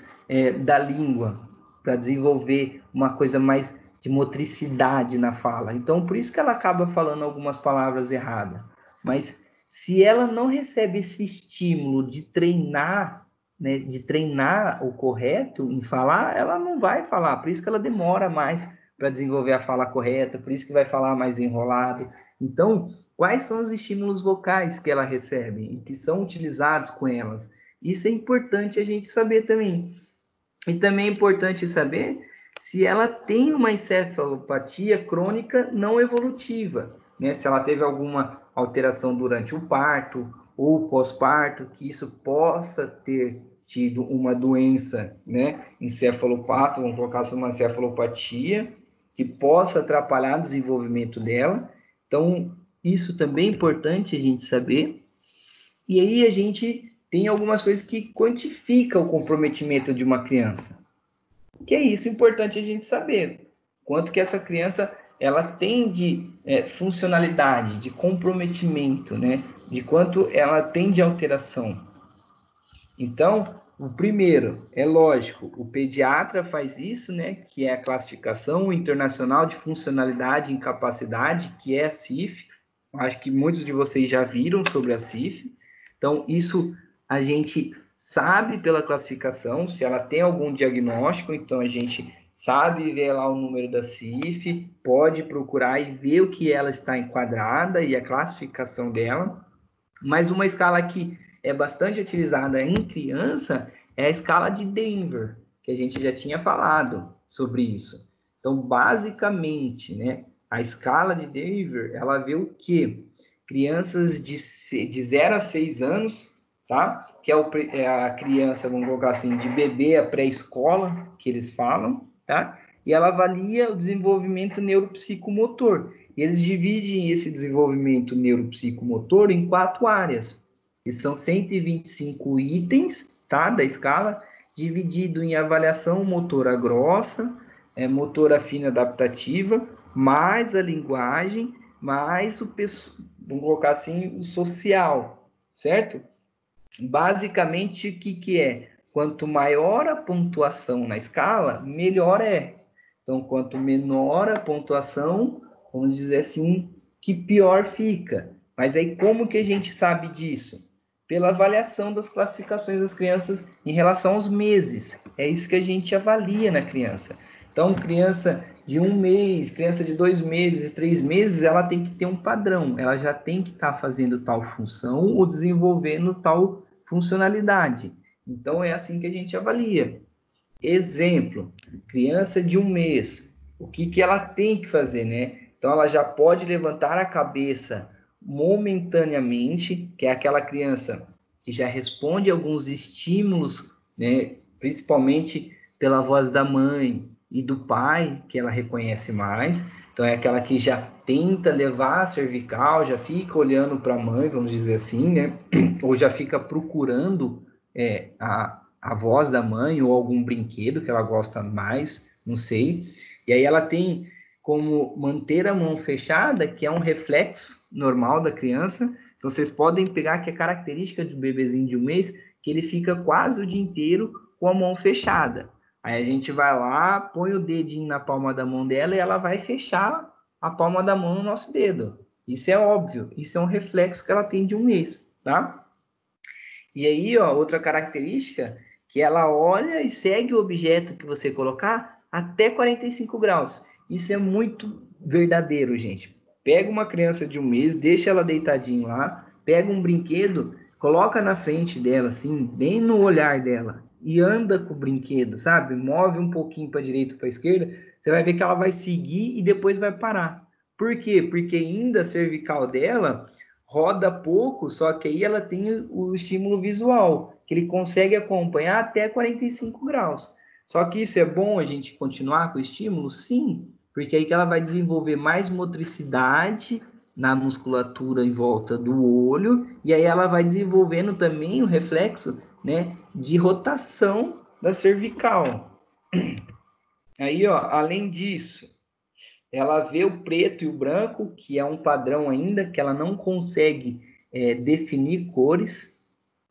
da língua, para desenvolver uma coisa mais de motricidade na fala. Então, por isso que ela acaba falando algumas palavras erradas. Mas, se ela não recebe esse estímulo de treinar, né, de treinar o correto em falar, ela não vai falar. Por isso que ela demora mais para desenvolver a fala correta, por isso que vai falar mais enrolado. Então, quais são os estímulos vocais que ela recebe e que são utilizados com elas? Isso é importante a gente saber também. E também é importante saber se ela tem uma encefalopatia crônica não evolutiva, né? Se ela teve alguma alteração durante o parto ou pós-parto, que isso possa ter tido uma doença, né, encefalopata, vamos colocar assim, uma encefalopatia, que possa atrapalhar o desenvolvimento dela. Então, isso também é importante a gente saber. E aí a gente tem algumas coisas que quantificam o comprometimento de uma criança. Que é isso importante a gente saber. Quanto que essa criança ela tem de funcionalidade, de comprometimento, né? De quanto ela tem de alteração. Então, o primeiro, é lógico, o pediatra faz isso, né? Que é a classificação internacional de funcionalidade e incapacidade, que é a CIF. Acho que muitos de vocês já viram sobre a CIF. Então, isso a gente sabe pela classificação, se ela tem algum diagnóstico, então a gente sabe ver lá o número da CIF, pode procurar e ver o que ela está enquadrada e a classificação dela. Mas uma escala que é bastante utilizada em criança é a escala de Denver, que a gente já tinha falado sobre isso. Então, basicamente, né, a escala de Denver, ela vê o quê? Crianças de 0 a 6 anos, tá? Que é a criança, vamos colocar assim, de bebê a pré-escola, que eles falam, tá? E ela avalia o desenvolvimento neuropsicomotor. E eles dividem esse desenvolvimento neuropsicomotor em 4 áreas, que são 125 itens, tá? Da escala, dividido em avaliação motora grossa, motora fina adaptativa, mais a linguagem, mais o, vamos colocar assim, o social, certo? Basicamente, o que é? Quanto maior a pontuação na escala, melhor é. Então, quanto menor a pontuação, vamos dizer assim, que pior fica. Mas aí, como que a gente sabe disso? Pela avaliação das classificações das crianças em relação aos meses. É isso que a gente avalia na criança. Então, criança de 1 mês, criança de 2 meses, 3 meses, ela tem que ter um padrão. Ela já tem que estar fazendo tal função ou desenvolvendo tal funcionalidade. Então, é assim que a gente avalia. Exemplo, criança de 1 mês. O que ela tem que fazer, né? Então, ela já pode levantar a cabeça momentaneamente, que é aquela criança que já responde a alguns estímulos, né? Principalmente pela voz da mãe e do pai, que ela reconhece mais. Então, é aquela que já tenta levar a cervical, já fica olhando para a mãe, vamos dizer assim, né? Ou já fica procurando a voz da mãe ou algum brinquedo que ela gosta mais, não sei. E aí ela tem como manter a mão fechada, que é um reflexo normal da criança. Então, vocês podem pegar que é característica do bebezinho de 1 mês, que ele fica quase o dia inteiro com a mão fechada. Aí a gente vai lá, põe o dedinho na palma da mão dela e ela vai fechar a palma da mão no nosso dedo. Isso é óbvio, isso é um reflexo que ela tem de 1 mês, tá? E aí, ó, outra característica, que ela olha e segue o objeto que você colocar até 45 graus. Isso é muito verdadeiro, gente. Pega uma criança de 1 mês, deixa ela deitadinha lá, pega um brinquedo, coloca na frente dela, assim, bem no olhar dela, e anda com o brinquedo, sabe? Move um pouquinho para a direita ou para a esquerda, você vai ver que ela vai seguir e depois vai parar. Por quê? Porque ainda a cervical dela roda pouco, só que aí ela tem o estímulo visual, que ele consegue acompanhar até 45 graus. Só que isso é bom a gente continuar com o estímulo? Sim, porque aí que ela vai desenvolver mais motricidade na musculatura em volta do olho, e aí ela vai desenvolvendo também o reflexo, né, de rotação da cervical. Aí, ó, além disso, ela vê o preto e o branco, que é um padrão ainda, que ela não consegue definir cores,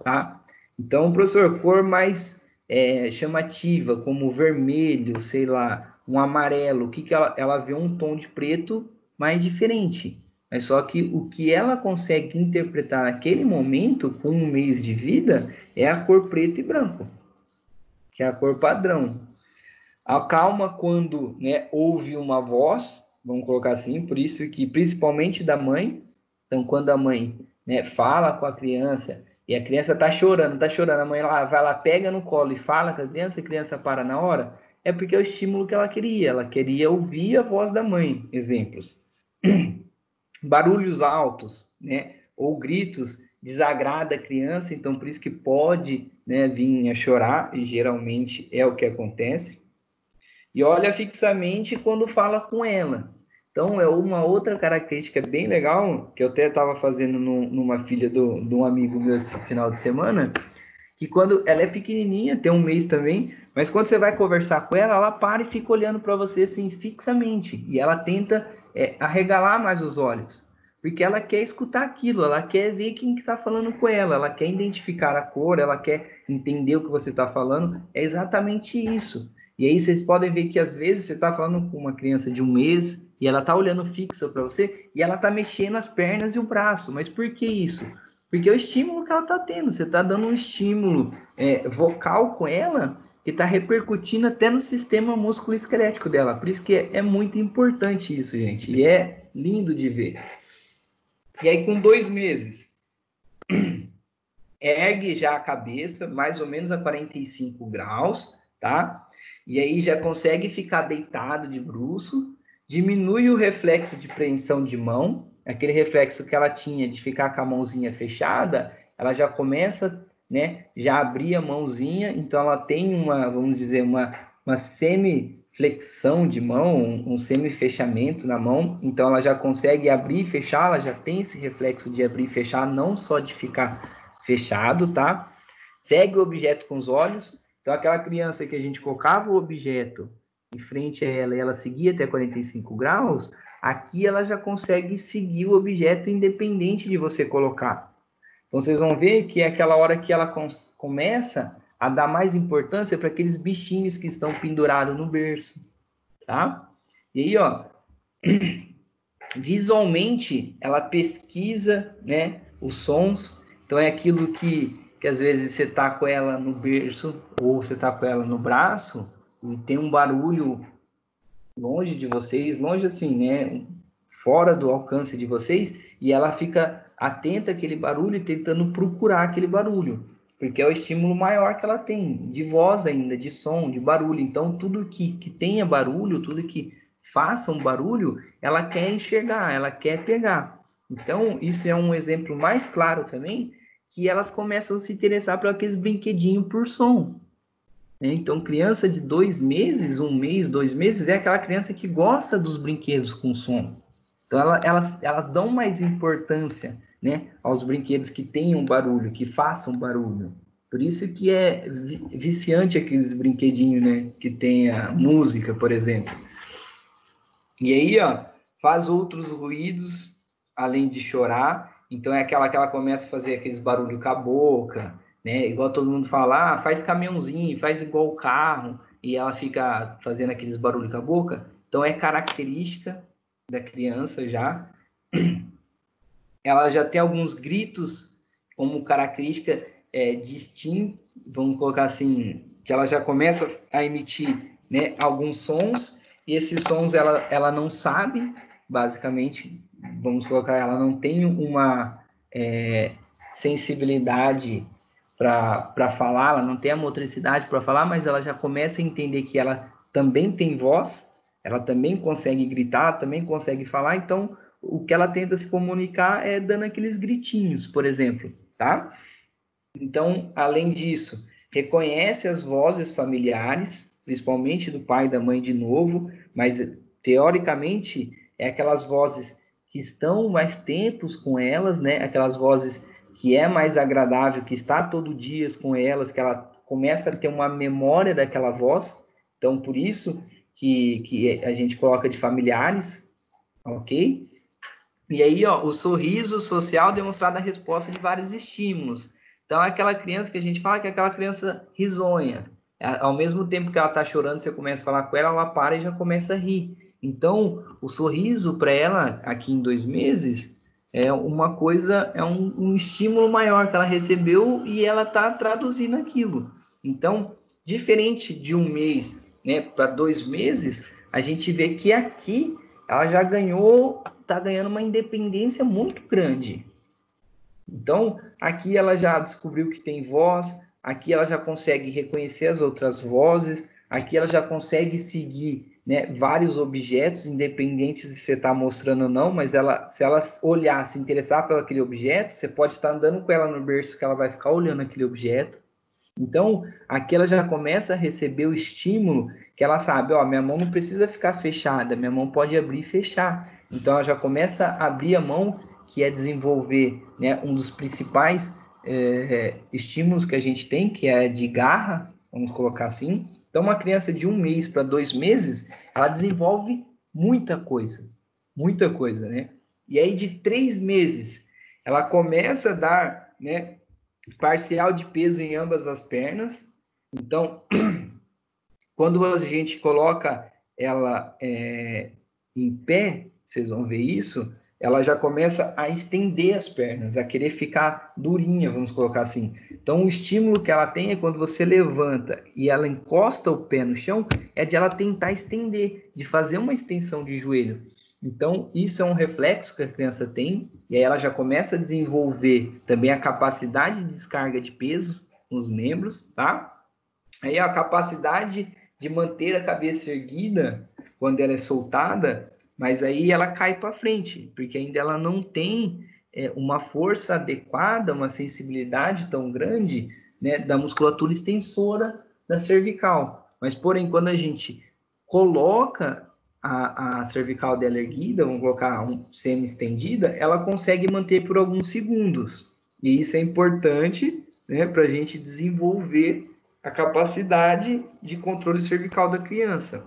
tá? Então, professor, cor mais chamativa, como vermelho, sei lá, um amarelo, o que ela vê um tom de preto mais diferente. Mas só que o que ela consegue interpretar naquele momento, com 1 mês de vida, é a cor preto e branco, que é a cor padrão. Acalma quando, né, ouve uma voz, vamos colocar assim, por isso que principalmente da mãe. Então, quando a mãe, né, fala com a criança e a criança tá chorando, a mãe vai lá, pega no colo e fala com a criança para na hora, é porque é o estímulo que ela queria ouvir a voz da mãe. Exemplos. Barulhos altos, né, ou gritos desagrada a criança, então por isso que pode, né, vir a chorar, e geralmente é o que acontece. E olha fixamente quando fala com ela. Então, é uma outra característica bem legal, que eu até estava fazendo numa filha de um amigo meu esse final de semana, que quando ela é pequenininha, tem 1 mês também, mas quando você vai conversar com ela, ela para e fica olhando para você assim fixamente, e ela tenta arregalar mais os olhos, porque ela quer escutar aquilo, ela quer ver quem está falando com ela quer identificar a cor, ela quer entender o que você está falando, é exatamente isso. E aí vocês podem ver que às vezes você está falando com uma criança de 1 mês e ela está olhando fixa para você e ela está mexendo as pernas e o braço. Mas por que isso? Porque é o estímulo que ela está tendo. Você está dando um estímulo vocal com ela que está repercutindo até no sistema musculoesquelético dela. Por isso que é muito importante isso, gente. E é lindo de ver. E aí com 2 meses, ergue já a cabeça, mais ou menos a 45 graus, tá? E aí já consegue ficar deitado de bruço, diminui o reflexo de preensão de mão, aquele reflexo que ela tinha de ficar com a mãozinha fechada, ela já começa, né, já abrir a mãozinha, então ela tem uma, vamos dizer, uma semi-flexão de mão, um semi-fechamento na mão, então ela já consegue abrir e fechar, ela já tem esse reflexo de abrir e fechar, não só de ficar fechado, tá? Segue o objeto com os olhos, então aquela criança que a gente colocava o objeto em frente a ela e ela seguia até 45 graus, aqui ela já consegue seguir o objeto independente de você colocar. Então, vocês vão ver que é aquela hora que ela começa a dar mais importância para aqueles bichinhos que estão pendurados no berço, tá? E aí, ó, visualmente, ela pesquisa, né, os sons. Então, é aquilo que às vezes você tá com ela no berço ou você tá com ela no braço e tem um barulho longe de vocês, longe assim, né, fora do alcance de vocês, e ela fica atenta àquele barulho e tentando procurar aquele barulho, porque é o estímulo maior que ela tem, de voz ainda, de som, de barulho. Então, tudo que tenha barulho, tudo que faça um barulho, ela quer enxergar, ela quer pegar. Então, isso é um exemplo mais claro também, que elas começam a se interessar por aqueles brinquedinhos por som. Então, criança de 2 meses, 1 mês, 2 meses, é aquela criança que gosta dos brinquedos com som. Então, elas dão mais importância, né, aos brinquedos que tenham barulho, que façam barulho. Por isso que é viciante aqueles brinquedinhos, né, que tenha música, por exemplo. E aí, ó, faz outros ruídos, além de chorar. Então, é aquela que ela começa a fazer aqueles barulhos com a boca, né? Igual todo mundo fala, faz caminhãozinho, faz igual o carro, e ela fica fazendo aqueles barulhos com a boca. Então, é característica da criança já. Ela já tem alguns gritos como característica distinta, vamos colocar assim, que ela já começa a emitir, né, alguns sons, e esses sons ela não sabe, basicamente, vamos colocar, ela não tem uma sensibilidade para falar, ela não tem a motricidade para falar, mas ela já começa a entender que ela também tem voz, ela também consegue gritar, também consegue falar. Então o que ela tenta se comunicar é dando aqueles gritinhos, por exemplo, tá? Então, além disso, reconhece as vozes familiares, principalmente do pai e da mãe de novo, mas teoricamente é aquelas vozes que estão mais tempos com elas, né? Aquelas vozes que é mais agradável, que está todo dia com elas, que ela começa a ter uma memória daquela voz. Então, por isso que a gente coloca de familiares, ok? E aí, ó, o sorriso social demonstrado a resposta de vários estímulos. Então, é aquela criança que a gente fala que é aquela criança risonha. Ao mesmo tempo que ela está chorando, você começa a falar com ela, ela para e já começa a rir. Então, o sorriso para ela, aqui em 2 meses, é uma coisa, é um estímulo maior que ela recebeu e ela está traduzindo aquilo. Então, diferente de 1 mês, né, para 2 meses, a gente vê que aqui ela já está ganhando uma independência muito grande. Então, aqui ela já descobriu que tem voz, aqui ela já consegue reconhecer as outras vozes, aqui ela já consegue seguir, né, vários objetos, independentes de você estar mostrando ou não, mas se ela olhar, se interessar por aquele objeto, você pode estar andando com ela no berço que ela vai ficar olhando aquele objeto. Então, aqui ela já começa a receber o estímulo que ela sabe, ó, minha mão não precisa ficar fechada, minha mão pode abrir e fechar. Então, ela já começa a abrir a mão, que é desenvolver, né, um dos principais estímulos que a gente tem, que é de garra, vamos colocar assim. Então, uma criança de 1 mês para 2 meses, ela desenvolve muita coisa, né? E aí, de 3 meses, ela começa a dar, né, parcial de peso em ambas as pernas. Então, quando a gente coloca ela em pé, vocês vão ver isso, ela já começa a estender as pernas, a querer ficar durinha, vamos colocar assim. Então, o estímulo que ela tem é quando você levanta e ela encosta o pé no chão, é de ela tentar estender, de fazer uma extensão de joelho. Então, isso é um reflexo que a criança tem, e aí ela já começa a desenvolver também a capacidade de descarga de peso nos membros, tá? Aí a capacidade de manter a cabeça erguida quando ela é soltada, mas aí ela cai para frente, porque ainda ela não tem uma força adequada, uma sensibilidade tão grande, né, da musculatura extensora da cervical. Mas, porém, quando a gente coloca a cervical dela erguida, vamos colocar semi-estendida, ela consegue manter por alguns segundos. E isso é importante, né, para a gente desenvolver a capacidade de controle cervical da criança.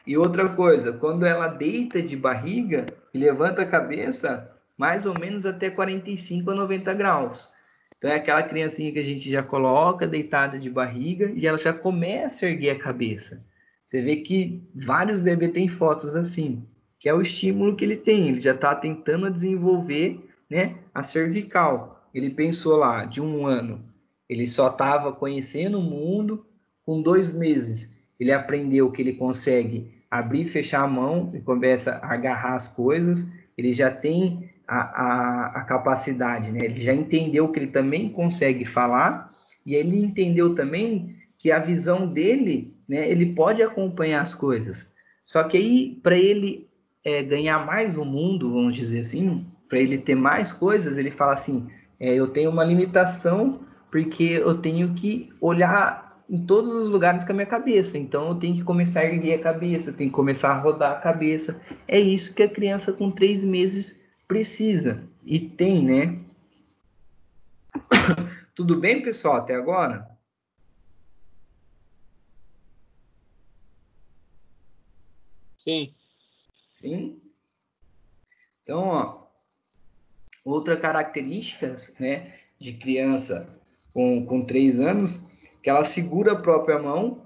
E outra coisa, quando ela deita de barriga e levanta a cabeça, mais ou menos até 45 a 90 graus. Então é aquela criancinha que a gente já coloca deitada de barriga e ela já começa a erguer a cabeça. Você vê que vários bebês têm fotos assim, que é o estímulo que ele tem. Ele já está tentando desenvolver, né, a cervical. Ele pensou lá, de 1 ano, ele só estava conhecendo o mundo. Com 2 meses, ele aprendeu que ele consegue abrir e fechar a mão e começa a agarrar as coisas. Ele já tem a capacidade, né? Ele já entendeu que ele também consegue falar, e ele entendeu também que a visão dele, né, ele pode acompanhar as coisas. Só que aí, para ele ganhar mais o mundo, vamos dizer assim, para ele ter mais coisas, ele fala assim, eu tenho uma limitação porque eu tenho que olhar em todos os lugares com a minha cabeça, então eu tenho que começar a erguer a cabeça, eu tenho que começar a rodar a cabeça. É isso que a criança com 3 meses precisa, e tem, né? Tudo bem, pessoal, até agora? Sim. Sim? Então, ó, outra característica, né, de criança com 3 anos, que ela segura a própria mão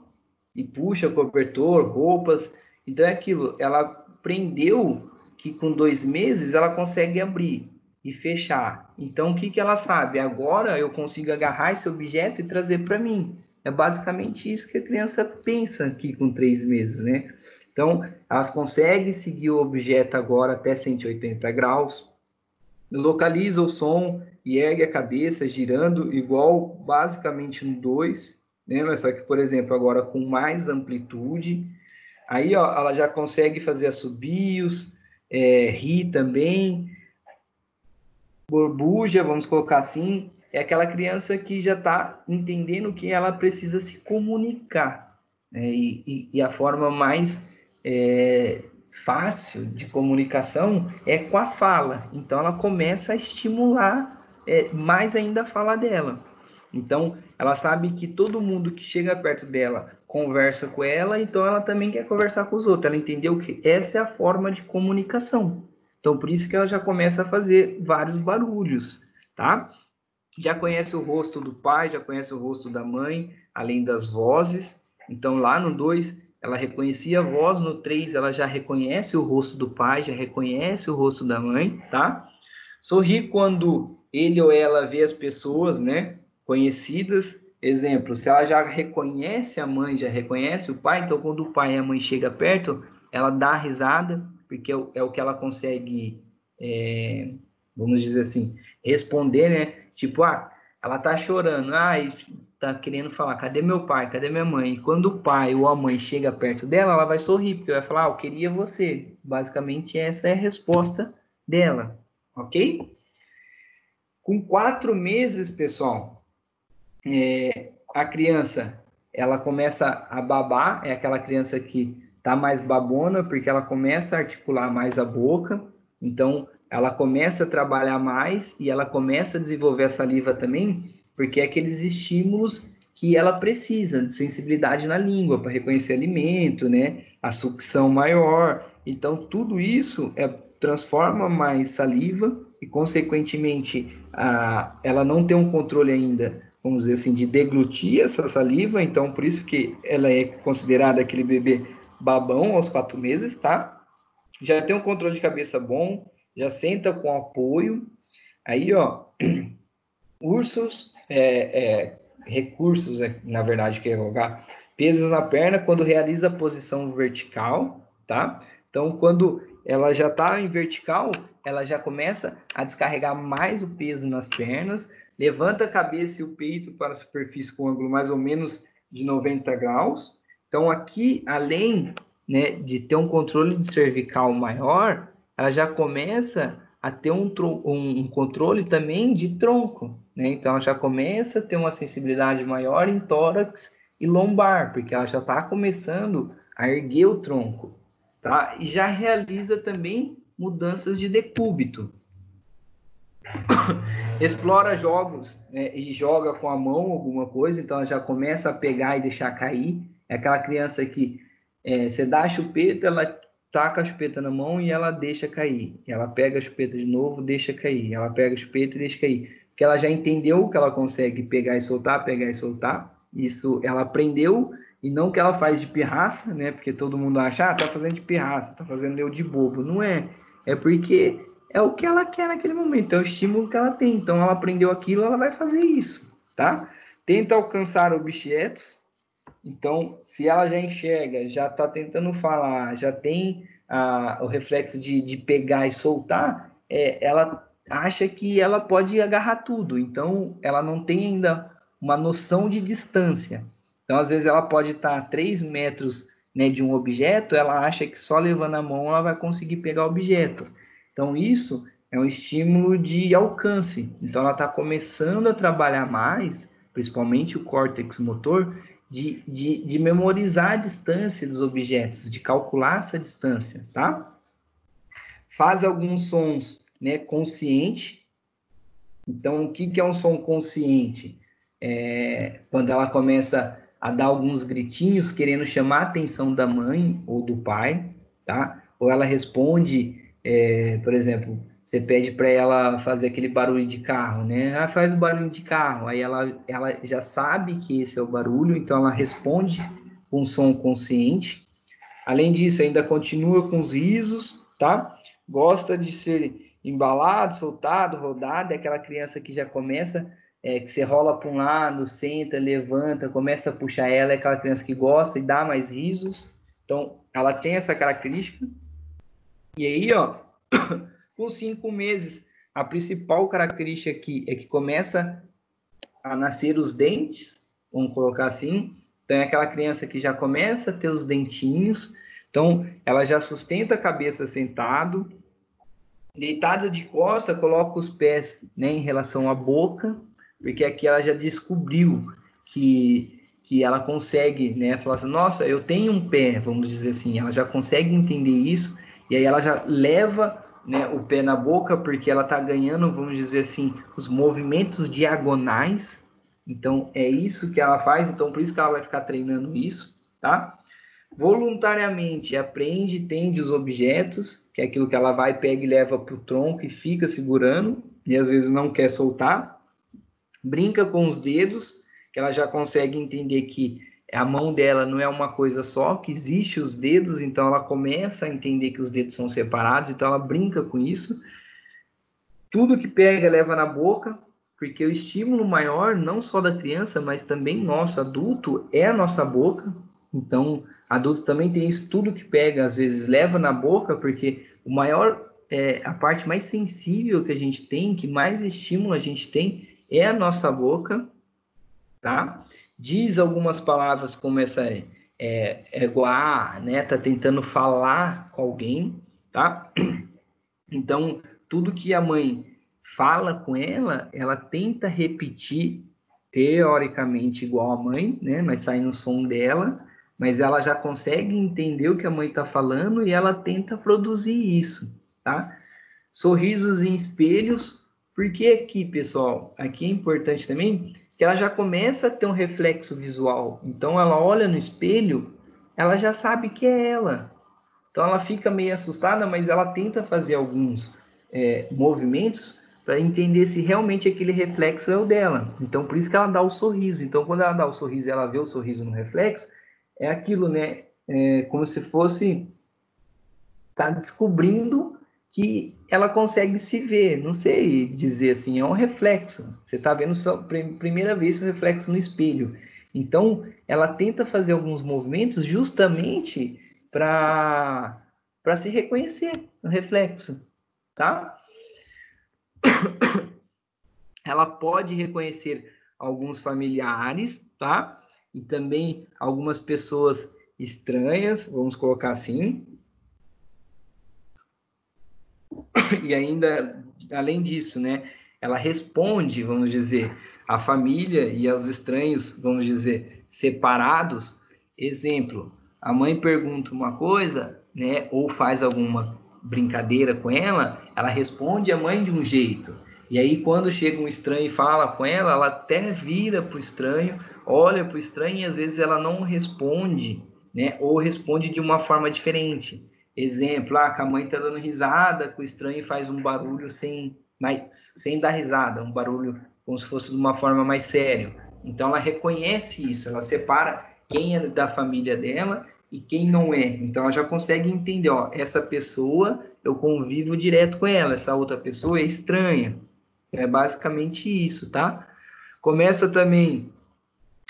e puxa cobertor, roupas. Então é aquilo, ela aprendeu que com 2 meses ela consegue abrir e fechar. Então o que ela sabe? Agora eu consigo agarrar esse objeto e trazer para mim. É basicamente isso que a criança pensa aqui com 3 meses, né? Então elas conseguem seguir o objeto agora até 180 graus, localiza o som e ergue a cabeça girando igual basicamente no 2, né? Mas só que, por exemplo, agora com mais amplitude. Aí, ó, ela já consegue fazer assobios, rir também, borbuja, vamos colocar assim. É aquela criança que já está entendendo que ela precisa se comunicar, né? E a forma mais fácil de comunicação é com a fala. Então, ela começa a estimular mais ainda a fala dela. Então, ela sabe que todo mundo que chega perto dela conversa com ela, então ela também quer conversar com os outros. Ela entendeu que essa é a forma de comunicação. Então, por isso que ela já começa a fazer vários barulhos, tá? Já conhece o rosto do pai, já conhece o rosto da mãe, além das vozes. Então, lá no 2, ela reconhecia a voz, no 3, ela já reconhece o rosto do pai, já reconhece o rosto da mãe, tá? Sorri quando ele ou ela vê as pessoas, né, conhecidas. Exemplo, se ela já reconhece a mãe, já reconhece o pai, então quando o pai e a mãe chegam perto, ela dá risada, porque é o que ela consegue, vamos dizer assim, responder, né? Tipo, ela tá chorando, e tá querendo falar, cadê meu pai, cadê minha mãe? E quando o pai ou a mãe chega perto dela, ela vai sorrir, porque vai falar, eu queria você. Basicamente, essa é a resposta dela, ok? Com 4 meses, pessoal, a criança, ela começa a babar, é aquela criança que tá mais babona, porque ela começa a articular mais a boca, então ela começa a trabalhar mais e ela começa a desenvolver a saliva também, porque é aqueles estímulos que ela precisa, de sensibilidade na língua, para reconhecer alimento, né? A sucção maior. Então, tudo isso transforma mais saliva e, consequentemente, ela não tem um controle ainda, vamos dizer assim, de deglutir essa saliva, então por isso que ela é considerada aquele bebê babão aos 4 meses, tá? Já tem um controle de cabeça bom, já senta com apoio. Aí, ó, ursos, recursos, na verdade, que é colocar pesos na perna quando realiza a posição vertical, tá? Então, quando ela já está em vertical, ela já começa a descarregar mais o peso nas pernas, levanta a cabeça e o peito para a superfície com ângulo mais ou menos de 90 graus, Então, aqui, além, né, de ter um controle de cervical maior, ela já começa a ter um controle também de tronco, né? Então, ela já começa a ter uma sensibilidade maior em tórax e lombar, porque ela já está começando a erguer o tronco, tá? E já realiza também mudanças de decúbito. Explora jogos, né, e joga com a mão alguma coisa, então ela já começa a pegar e deixar cair. É aquela criança que você dá a chupeta, ela taca a chupeta na mão e ela deixa cair. Ela pega a chupeta de novo, deixa cair. Ela pega a chupeta e deixa cair. Porque ela já entendeu que ela consegue pegar e soltar, pegar e soltar. Isso ela aprendeu, e não que ela faz de pirraça, né? Porque todo mundo acha, tá fazendo de pirraça, tá fazendo eu de bobo. Não é. É porque é o que ela quer naquele momento, é o estímulo que ela tem. Então, ela aprendeu aquilo, ela vai fazer isso, tá? Tenta alcançar objetos. Então, se ela já enxerga, já está tentando falar, já tem o reflexo de pegar e soltar, ela acha que ela pode agarrar tudo. Então, ela não tem ainda uma noção de distância. Então, às vezes, ela pode estar a 3 metros, né, de um objeto, ela acha que só levando a mão ela vai conseguir pegar o objeto. Então, isso é um estímulo de alcance. Então, ela está começando a trabalhar mais, principalmente o córtex motor, de memorizar a distância dos objetos, de calcular essa distância, tá? Faz alguns sons, né, consciente. Então, o que é um som consciente? Quando ela começa a dar alguns gritinhos, querendo chamar a atenção da mãe ou do pai, tá? Ou ela responde, por exemplo, você pede para ela fazer aquele barulho de carro, né? Ah, faz o barulho de carro. Aí ela já sabe que esse é o barulho, então ela responde com um som consciente. Além disso, ainda continua com os risos, tá? Gosta de ser embalado, soltado, rodado. É aquela criança que já começa, que você rola para um lado, senta, levanta, começa a puxar ela. É aquela criança que gosta e dá mais risos. Então, ela tem essa característica. E aí, ó, com 5 meses, a principal característica aqui é que começa a nascer os dentes, vamos colocar assim. Então, é aquela criança que já começa a ter os dentinhos. Então, ela já sustenta a cabeça sentado, deitado de costa, coloca os pés, né, em relação à boca, porque aqui ela já descobriu que ela consegue, né, falar assim, nossa, eu tenho um pé, vamos dizer assim, ela já consegue entender isso, e aí ela já leva, né, o pé na boca, porque ela está ganhando, vamos dizer assim, os movimentos diagonais. Então, é isso que ela faz, então por isso que ela vai ficar treinando isso, tá? Voluntariamente aprende, tende os objetos, que é aquilo que ela vai, pega e leva para o tronco e fica segurando, e às vezes não quer soltar. Brinca com os dedos, que ela já consegue entender que a mão dela não é uma coisa só, que existe os dedos, então ela começa a entender que os dedos são separados, então ela brinca com isso. Tudo que pega leva na boca, porque o estímulo maior, não só da criança, mas também nosso adulto, é a nossa boca. Então, adulto também tem isso, tudo que pega, às vezes, leva na boca, porque o maior, a parte mais sensível que a gente tem, que mais estímulo a gente tem, é a nossa boca, tá? Diz algumas palavras como essa, né? Tá tentando falar com alguém, tá? Então, tudo que a mãe fala com ela, ela tenta repetir teoricamente igual a mãe, né? Mas sai no som dela, mas ela já consegue entender o que a mãe está falando e ela tenta produzir isso, tá? Sorrisos em espelhos, porque aqui, pessoal, aqui é importante também que ela já começa a ter um reflexo visual. Então, ela olha no espelho, ela já sabe que é ela. Então, ela fica meio assustada, mas ela tenta fazer alguns movimentos para entender se realmente aquele reflexo é o dela. Então, por isso que ela dá o sorriso. Então, quando ela dá o sorriso e ela vê o sorriso no reflexo, é aquilo, né? É como se fosse tá descobrindo que ela consegue se ver. Não sei dizer assim, é um reflexo. Você está vendo só primeira vez o reflexo no espelho. Então, ela tenta fazer alguns movimentos justamente para se reconhecer no reflexo, tá? Ela pode reconhecer alguns familiares, tá? E também algumas pessoas estranhas, vamos colocar assim. E ainda, além disso, né, ela responde, vamos dizer, à família e aos estranhos, vamos dizer, separados. Exemplo, a mãe pergunta uma coisa, né, ou faz alguma brincadeira com ela responde a mãe de um jeito. E aí, quando chega um estranho e fala com ela até vira para o estranho, olha para o estranho e às vezes ela não responde, né, ou responde de uma forma diferente. Exemplo, que a mãe está dando risada, que o estranho faz um barulho sem dar risada, um barulho como se fosse de uma forma mais séria. Então, ela reconhece isso, ela separa quem é da família dela e quem não é. Então, ela já consegue entender, essa pessoa, eu convivo direto com ela, essa outra pessoa é estranha. É basicamente isso, tá? Começa também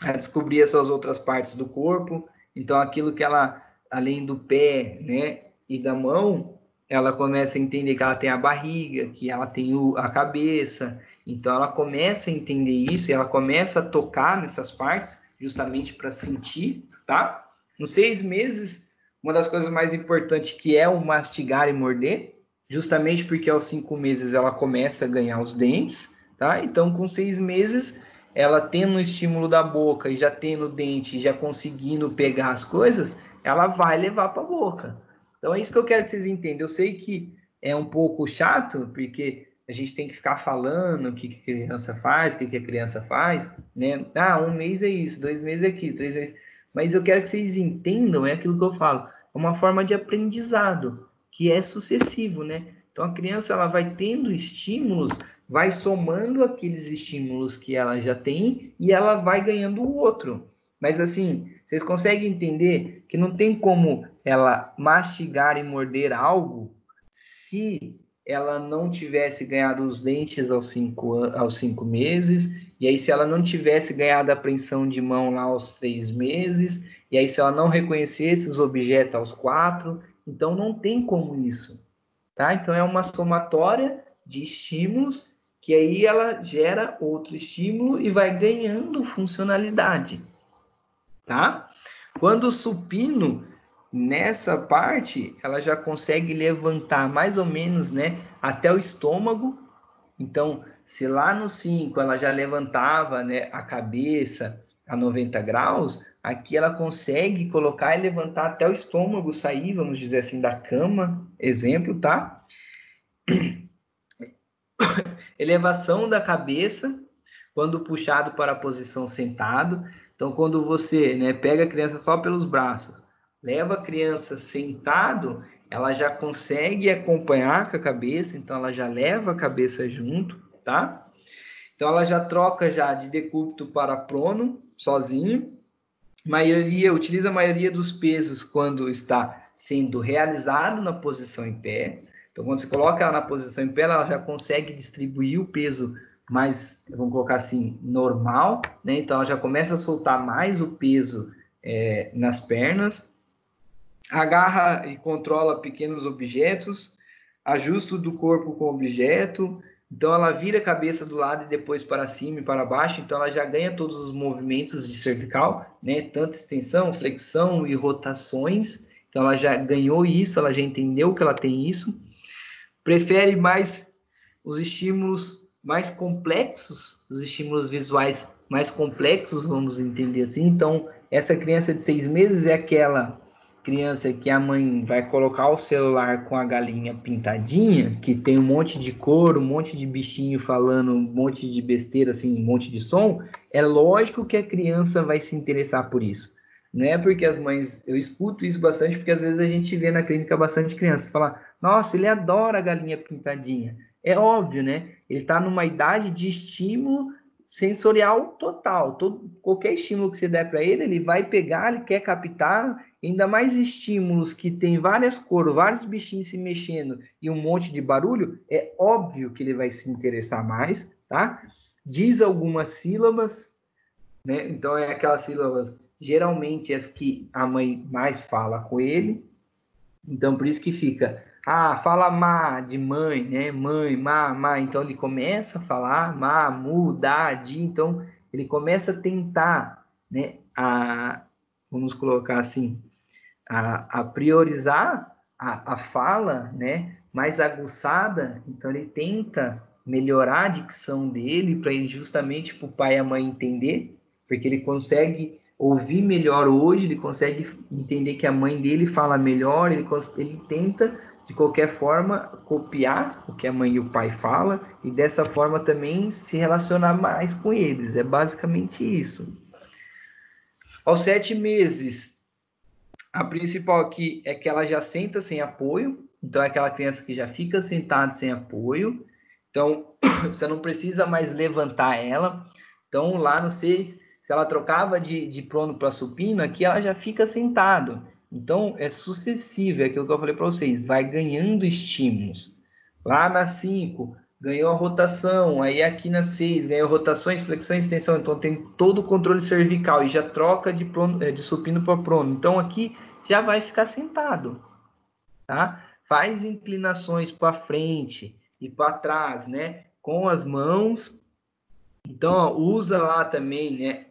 a descobrir essas outras partes do corpo. Então, aquilo que ela, além do pé, né, e da mão, ela começa a entender que ela tem a barriga, que ela tem a cabeça. Então, ela começa a entender isso e ela começa a tocar nessas partes, justamente para sentir, tá? Nos 6 meses, uma das coisas mais importantes que é o mastigar e morder, justamente porque aos 5 meses ela começa a ganhar os dentes, tá? Então, com 6 meses, ela tendo o estímulo da boca e já tendo o dente, já conseguindo pegar as coisas, ela vai levar para a boca. Então, é isso que eu quero que vocês entendam. Eu sei que é um pouco chato, porque a gente tem que ficar falando o que a criança faz, o que a criança faz, né? 1 mês é isso, 2 meses é aquilo, 3 meses... Mas eu quero que vocês entendam, é aquilo que eu falo, é uma forma de aprendizado, que é sucessivo, né? Então, a criança ela vai tendo estímulos, vai somando aqueles estímulos que ela já tem e ela vai ganhando o outro. Mas, assim, vocês conseguem entender que não tem como ela mastigar e morder algo se ela não tivesse ganhado os dentes aos 5 meses, e aí se ela não tivesse ganhado a apreensão de mão lá aos 3 meses, e aí se ela não reconhecesse os objetos aos 4, então não tem como isso, tá? Então é uma somatória de estímulos que aí ela gera outro estímulo e vai ganhando funcionalidade, tá? Quando o supino, nessa parte, ela já consegue levantar mais ou menos, né, até o estômago. Então, se lá no 5 ela já levantava, né, a cabeça a 90 graus, aqui ela consegue colocar e levantar até o estômago, sair, vamos dizer assim, da cama, exemplo, tá? Elevação da cabeça, quando puxado para a posição sentado. Então, quando você, né, pega a criança só pelos braços, leva a criança sentado, ela já consegue acompanhar com a cabeça, então ela já leva a cabeça junto, tá? Então, ela já troca já de decúbito para prono, sozinho. Utiliza a maioria dos pesos quando está sendo realizado na posição em pé. Então, quando você coloca ela na posição em pé, ela já consegue distribuir o peso mais, vamos colocar assim, normal, né? Então, ela já começa a soltar mais o peso nas pernas. Agarra e controla pequenos objetos, ajuste do corpo com o objeto. Então, ela vira a cabeça do lado e depois para cima e para baixo. Então, ela já ganha todos os movimentos de cervical, né? Tanto extensão, flexão e rotações. Então, ela já ganhou isso, ela já entendeu que ela tem isso. Prefere mais os estímulos mais complexos, os estímulos visuais mais complexos, vamos entender assim. Então, essa criança de 6 meses é aquela criança que a mãe vai colocar o celular com a galinha pintadinha, que tem um monte de cor, um monte de bichinho falando, um monte de besteira, assim, um monte de som. É lógico que a criança vai se interessar por isso. Não é porque as mães... Eu escuto isso bastante, porque às vezes a gente vê na clínica bastante criança falar: nossa, ele adora a galinha pintadinha. É óbvio, né? Ele está numa idade de estímulo sensorial total. Qualquer estímulo que você der para ele, ele vai pegar, ele quer captar. Ainda mais estímulos que tem várias cores, vários bichinhos se mexendo e um monte de barulho, é óbvio que ele vai se interessar mais, tá? Diz algumas sílabas, né? Então, é aquelas sílabas, geralmente, as que a mãe mais fala com ele. Então, por isso que fica... fala má, de mãe, né? Mãe, má. Então, ele começa a falar má, mu, dá, di. Então, ele começa a tentar, né? Vamos colocar assim, a priorizar a fala, né, mais aguçada. Então ele tenta melhorar a dicção dele para ele justamente para o pai e a mãe entender, porque ele consegue ouvir melhor hoje, ele consegue entender que a mãe dele fala melhor, ele tenta de qualquer forma copiar o que a mãe e o pai falam e dessa forma também se relacionar mais com eles. É basicamente isso. Aos 7 meses, a principal aqui é que ela já senta sem apoio, então é aquela criança que já fica sentada sem apoio, então você não precisa mais levantar ela. Então lá no 6, se ela trocava de prono para supino, aqui ela já fica sentado. Então é sucessivo, é aquilo que eu falei para vocês, vai ganhando estímulos. Lá na 5, ganhou a rotação, aí aqui na 6, ganhou rotações, flexões, extensão, então tem todo o controle cervical e já troca de supino para prono. Então aqui já vai ficar sentado, tá? Faz inclinações para frente e para trás, né? Com as mãos. Então, ó, usa lá também, né?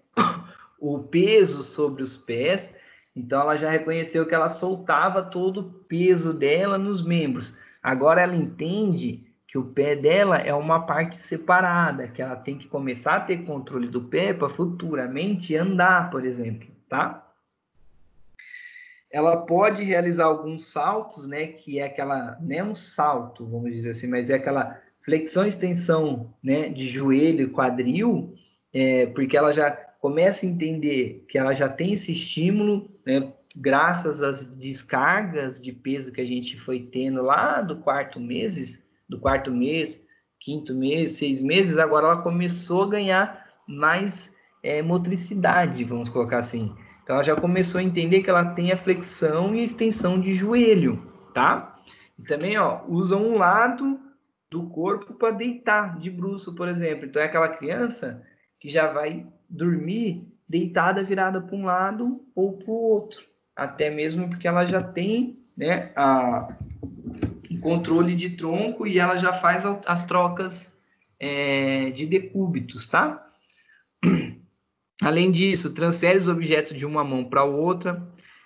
O peso sobre os pés. Então, ela já reconheceu que ela soltava todo o peso dela nos membros. Agora, ela entende que o pé dela é uma parte separada, que ela tem que começar a ter controle do pé para futuramente andar, por exemplo, tá? Ela pode realizar alguns saltos, né, que é aquela, não é um salto, vamos dizer assim, mas é aquela flexão e extensão, né, de joelho e quadril, porque ela já começa a entender que ela já tem esse estímulo, né, graças às descargas de peso que a gente foi tendo lá do quarto mês, 5º mês, 6 meses, agora ela começou a ganhar mais motricidade, vamos colocar assim. Então, ela já começou a entender que ela tem a flexão e a extensão de joelho, tá? E também, ó, usa um lado do corpo para deitar de bruço, por exemplo. Então, é aquela criança que já vai dormir deitada, virada para um lado ou para o outro. Até mesmo porque ela já tem, né, o controle de tronco e ela já faz as trocas de decúbitos, tá? Além disso, transfere os objetos de uma mão para outra,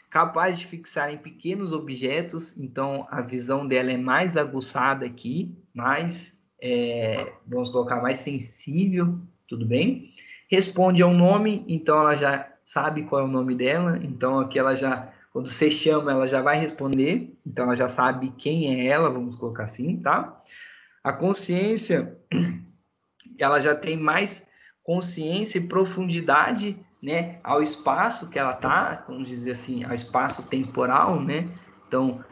capaz de fixar em pequenos objetos, então a visão dela é mais aguçada aqui, vamos colocar, mais sensível, tudo bem? Responde ao nome, então ela já sabe qual é o nome dela, então aqui ela já, quando você chama, ela já vai responder, então ela já sabe quem é ela, vamos colocar assim, tá? A consciência, ela já tem mais consciência e profundidade, né, ao espaço que ela tá, vamos dizer assim, ao espaço temporal, né? Então,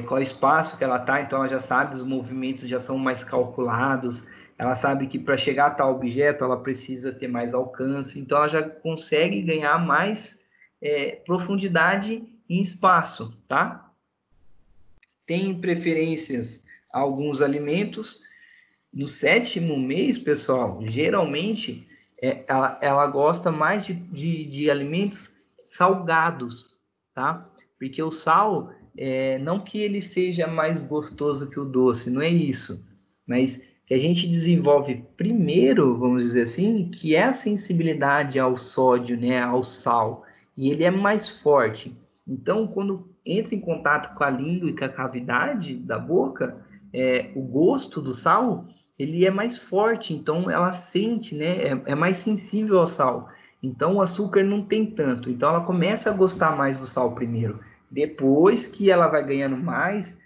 qual é o espaço que ela tá, então ela já sabe, os movimentos já são mais calculados, ela sabe que para chegar a tal objeto ela precisa ter mais alcance, então ela já consegue ganhar mais profundidade em espaço, tá? Tem preferências a alguns alimentos. No 7º mês, pessoal, geralmente ela gosta mais de alimentos salgados, tá? Porque o sal, não que ele seja mais gostoso que o doce, não é isso. Mas que a gente desenvolve primeiro, vamos dizer assim, que é a sensibilidade ao sódio, né, ao sal. E ele é mais forte. Então, quando entra em contato com a língua e com a cavidade da boca, o gosto do sal ele é mais forte, então ela sente, né? É mais sensível ao sal. Então o açúcar não tem tanto. Então ela começa a gostar mais do sal primeiro. Depois que ela vai ganhando mais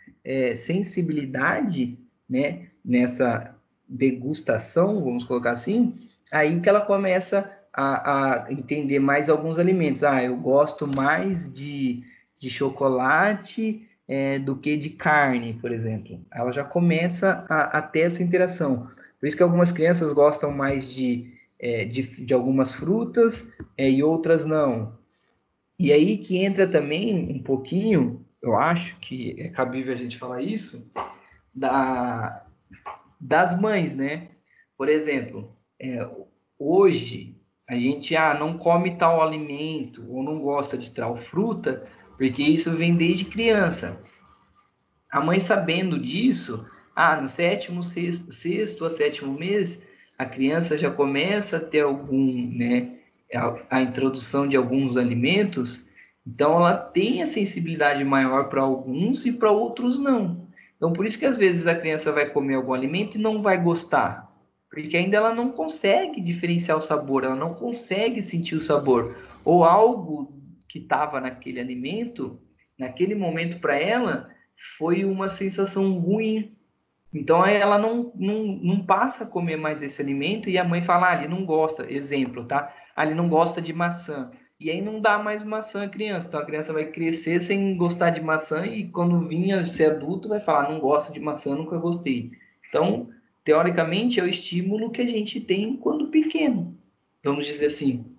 sensibilidade, né? Nessa degustação, vamos colocar assim, aí que ela começa a entender mais alguns alimentos. Ah, eu gosto mais de chocolate do que de carne, por exemplo. Ela já começa a ter essa interação. Por isso que algumas crianças gostam mais de algumas frutas e outras não. E aí que entra também um pouquinho, eu acho que é cabível a gente falar isso, das mães, né? Por exemplo, hoje a gente não come tal alimento ou não gosta de tal fruta, porque isso vem desde criança. A mãe sabendo disso, no 7º, 6º a 7º mês, a criança já começa a ter a introdução de alguns alimentos, Então, ela tem a sensibilidade maior para alguns e para outros não. Então, por isso que às vezes a criança vai comer algum alimento e não vai gostar. Porque ainda ela não consegue diferenciar o sabor, ela não consegue sentir o sabor. Ou algo que estava naquele alimento, naquele momento para ela, foi uma sensação ruim. Então, ela não passa a comer mais esse alimento e a mãe fala, ele não gosta. Exemplo, tá? Ele não gosta de maçã. E aí não dá mais maçã à criança. Então, a criança vai crescer sem gostar de maçã e quando vinha ser adulto vai falar, não gosto de maçã, nunca gostei. Então, teoricamente, é o estímulo que a gente tem quando pequeno. Vamos dizer assim.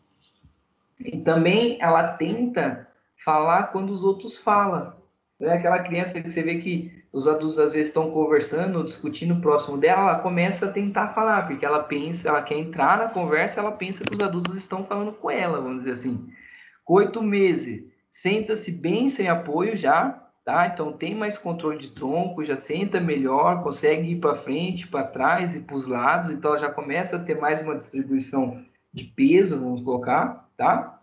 E também ela tenta falar quando os outros falam. É aquela criança que você vê que os adultos às vezes estão conversando, discutindo próximo dela, ela começa a tentar falar, porque ela pensa, ela quer entrar na conversa, ela pensa que os adultos estão falando com ela, vamos dizer assim. Com 8 meses, senta-se bem sem apoio já, tá? Então tem mais controle de tronco, já senta melhor, consegue ir para frente, para trás e para os lados, então ela já começa a ter mais uma distribuição de peso, vamos colocar, tá?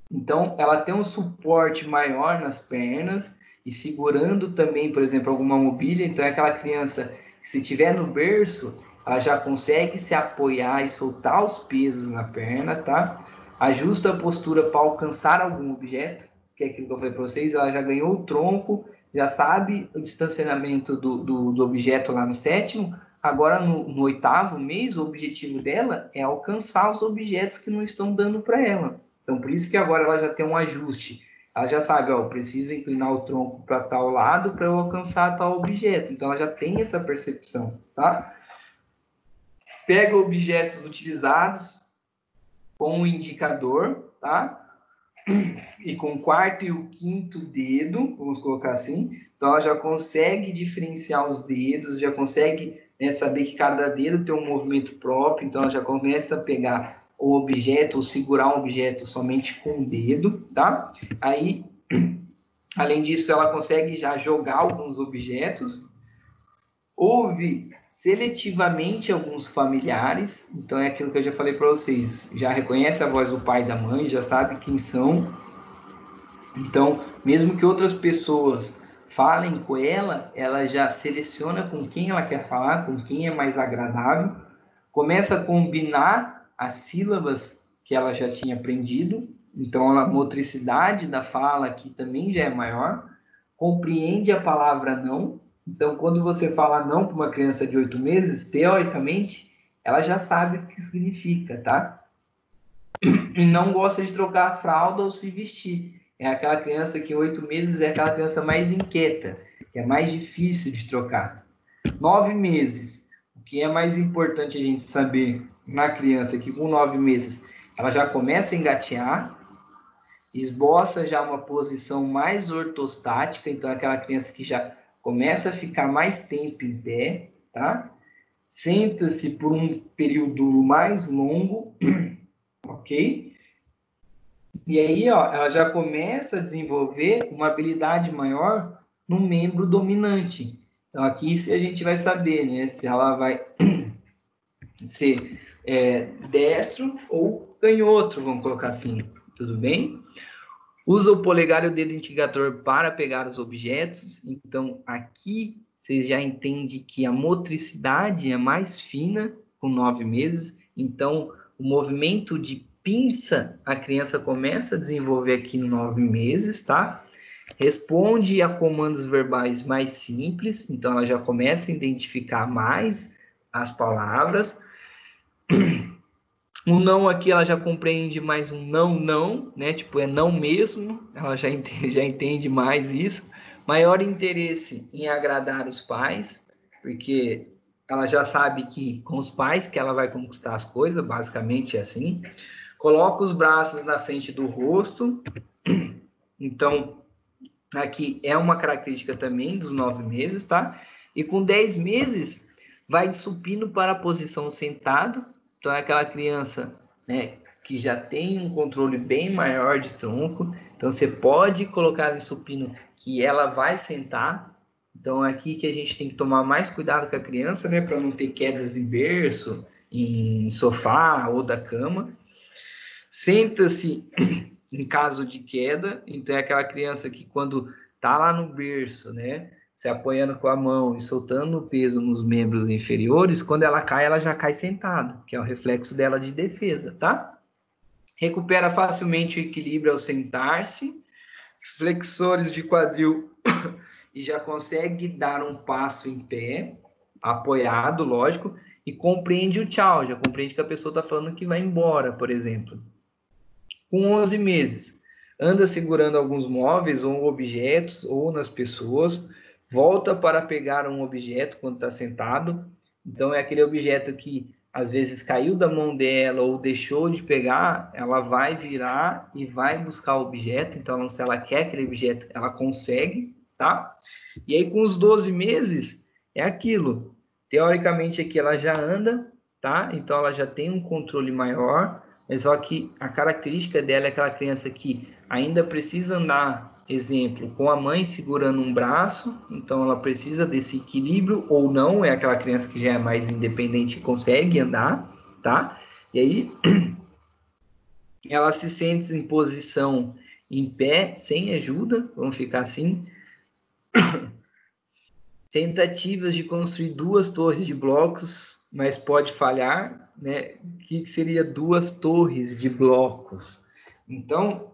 Então ela tem um suporte maior nas pernas, e segurando também, por exemplo, alguma mobília. Então é aquela criança que se tiver no berço, ela já consegue se apoiar e soltar os pesos na perna, tá? Ajusta a postura para alcançar algum objeto, que é aquilo que eu falei para vocês, ela já ganhou o tronco, já sabe o distanciamento do objeto lá no 7º, agora no 8º mês, o objetivo dela é alcançar os objetos que não estão dando para ela. Então, por isso que agora ela já tem um ajuste. Ela já sabe, precisa inclinar o tronco para tal lado para eu alcançar tal objeto. Então, ela já tem essa percepção, tá? Pega objetos utilizados com o indicador, tá? E com o 4º e o 5º dedo, vamos colocar assim. Então, ela já consegue diferenciar os dedos, já consegue saber que cada dedo tem um movimento próprio. Então, ela já começa a pegar o objeto, ou segurar um objeto somente com o dedo, tá? Aí, além disso, ela consegue já jogar alguns objetos, ouve seletivamente alguns familiares, então é aquilo que eu já falei para vocês, já reconhece a voz do pai e da mãe, já sabe quem são, então, mesmo que outras pessoas falem com ela, ela já seleciona com quem ela quer falar, com quem é mais agradável, começa a combinar as sílabas que ela já tinha aprendido, então a motricidade da fala aqui também já é maior, compreende a palavra não, então quando você fala não para uma criança de 8 meses, teoricamente, ela já sabe o que significa, tá? E não gosta de trocar a fralda ou se vestir. É aquela criança que 8 meses é aquela criança mais inquieta, que é mais difícil de trocar. 9 meses, o que é mais importante a gente saber na criança que com 9 meses ela já começa a engatear, esboça já uma posição mais ortostática, então é aquela criança que já começa a ficar mais tempo em pé, tá? Senta-se por um período mais longo, ok? E aí, ela já começa a desenvolver uma habilidade maior no membro dominante. Então, aqui a gente vai saber, né, se ela vai ser destro ou canhoto, vamos colocar assim, tudo bem? Usa o polegar e o dedo indicador para pegar os objetos. Então, aqui vocês já entendem que a motricidade é mais fina com 9 meses. Então, o movimento de pinça a criança começa a desenvolver aqui em 9 meses, tá? Responde a comandos verbais mais simples. Então, ela já começa a identificar mais as palavras. O não aqui, ela já compreende mais um não, né? Tipo, é não mesmo. Ela já entende mais isso. Maior interesse em agradar os pais, porque ela já sabe que com os pais que ela vai conquistar as coisas, basicamente é assim. Coloca os braços na frente do rosto. Então, aqui é uma característica também dos 9 meses, tá? E com 10 meses, vai de supino para a posição sentado. Então, é aquela criança, né, que já tem um controle bem maior de tronco. Então, você pode colocar em supino que ela vai sentar. Então, é aqui que a gente tem que tomar mais cuidado com a criança, né, para não ter quedas em berço, em sofá ou da cama. Senta-se em caso de queda. Então, é aquela criança que quando tá lá no berço, né, se apoiando com a mão e soltando o peso nos membros inferiores, quando ela cai, ela já cai sentada, que é o reflexo dela de defesa, tá? Recupera facilmente o equilíbrio ao sentar-se, flexores de quadril e já consegue dar um passo em pé, apoiado, lógico, e compreende o tchau, já compreende que a pessoa está falando que vai embora, por exemplo. Com 11 meses, anda segurando alguns móveis ou objetos ou nas pessoas, volta para pegar um objeto quando está sentado, então é aquele objeto que às vezes caiu da mão dela ou deixou de pegar, ela vai virar e vai buscar o objeto, então se ela quer aquele objeto, ela consegue, tá? E aí com os 12 meses, é aquilo, teoricamente aqui ela já anda, tá? Então ela já tem um controle maior, mas só que a característica dela é aquela criança que ainda precisa andar, exemplo, com a mãe segurando um braço, então ela precisa desse equilíbrio, ou não, é aquela criança que já é mais independente e consegue andar, tá? E aí ela se sente em posição em pé, sem ajuda, vamos ficar assim. Tentativas de construir 2 torres de blocos, mas pode falhar, né? O que seria 2 torres de blocos? Então,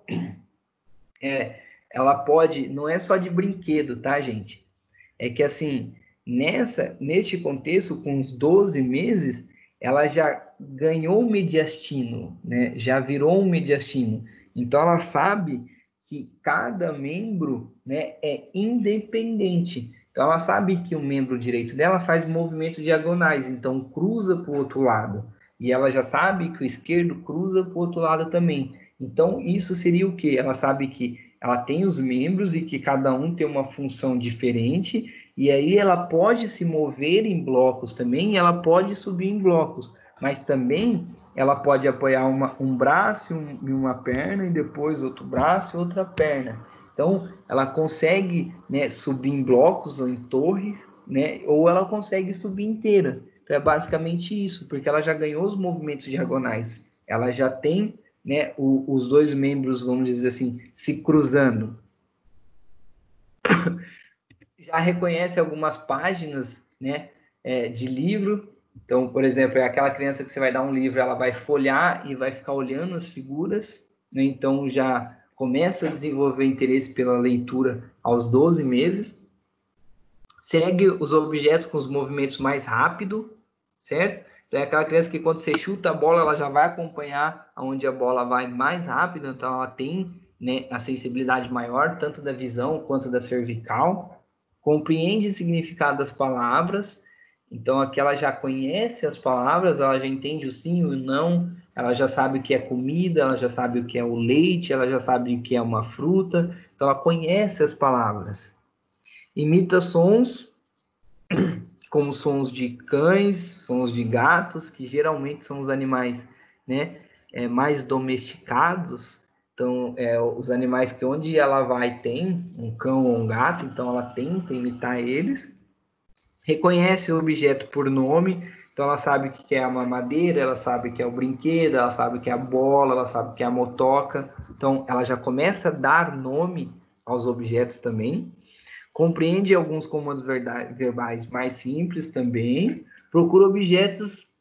ela pode, não é só de brinquedo, tá, gente? É que, assim, neste contexto, com os 12 meses, ela já ganhou o mediastino, né? Já virou um mediastino. Então, ela sabe que cada membro, né, é independente. Então, ela sabe que o membro direito dela faz movimentos diagonais, então cruza para o outro lado. E ela já sabe que o esquerdo cruza para o outro lado também. Então, isso seria o quê? Ela sabe que ela tem os membros e que cada um tem uma função diferente, e aí ela pode se mover em blocos também, e ela pode subir em blocos, mas também ela pode apoiar um braço e uma perna, e depois outro braço e outra perna. Então, ela consegue, né, subir em blocos ou em torres, né, ou ela consegue subir inteira. Então, é basicamente isso, porque ela já ganhou os movimentos diagonais. Ela já tem, né, os 2 membros, vamos dizer assim, se cruzando. Já reconhece algumas páginas, né, de livro. Então, por exemplo, é aquela criança que você vai dar um livro, ela vai folhear e vai ficar olhando as figuras, né? Então, já começa a desenvolver interesse pela leitura aos 12 meses. Segue os objetos com os movimentos mais rápido, certo? Então, é aquela criança que quando você chuta a bola, ela já vai acompanhar aonde a bola vai mais rápido, então ela tem, né, a sensibilidade maior, tanto da visão quanto da cervical. Compreende o significado das palavras, então aqui ela já conhece as palavras, ela já entende o sim e o não, ela já sabe o que é comida, ela já sabe o que é o leite, ela já sabe o que é uma fruta, então ela conhece as palavras. Imita sons, como sons de cães, sons de gatos, que geralmente são os animais, né, mais domesticados. Então, os animais que onde ela vai tem um cão ou um gato, então ela tenta imitar eles. Reconhece o objeto por nome, então ela sabe o que é a mamadeira, ela sabe o que é o brinquedo, ela sabe o que é a bola, ela sabe o que é a motoca. Então, ela já começa a dar nome aos objetos também. Compreende alguns comandos verbais mais simples também. Procura objetos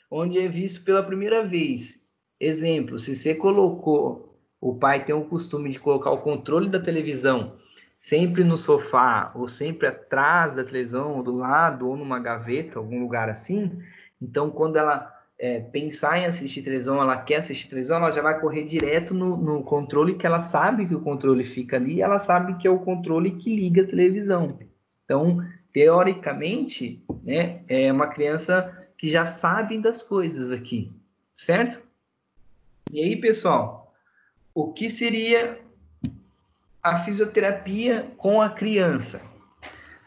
onde é visto pela primeira vez. Exemplo, se você colocou, o pai tem o costume de colocar o controle da televisão sempre no sofá, ou sempre atrás da televisão, ou do lado, ou numa gaveta, algum lugar assim, então quando ela pensar em assistir televisão, ela quer assistir televisão, ela já vai correr direto no controle, que ela sabe que o controle fica ali, ela sabe que é o controle que liga a televisão. Então, teoricamente, né, é uma criança que já sabe das coisas aqui, certo? E aí, pessoal, o que seria a fisioterapia com a criança?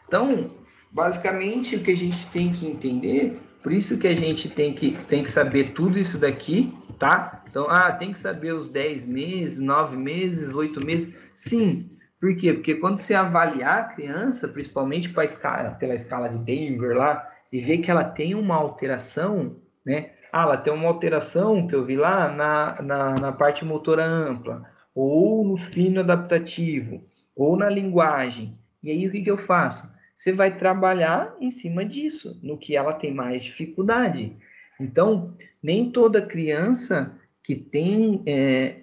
Então, basicamente, o que a gente tem que entender, por isso que a gente tem que saber tudo isso daqui, tá? Então, tem que saber os 10 meses, 9 meses, 8 meses. Sim, por quê? Porque quando você avaliar a criança, principalmente pela escala de Denver lá, e ver que ela tem uma alteração, né? Ah, ela tem uma alteração que eu vi lá na parte motora ampla, ou no fino adaptativo, ou na linguagem. E aí o que eu faço? Você vai trabalhar em cima disso, no que ela tem mais dificuldade. Então, nem toda criança que tem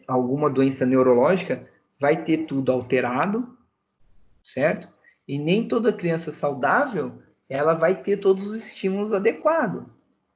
alguma doença neurológica vai ter tudo alterado, certo? E nem toda criança saudável ela vai ter todos os estímulos adequados.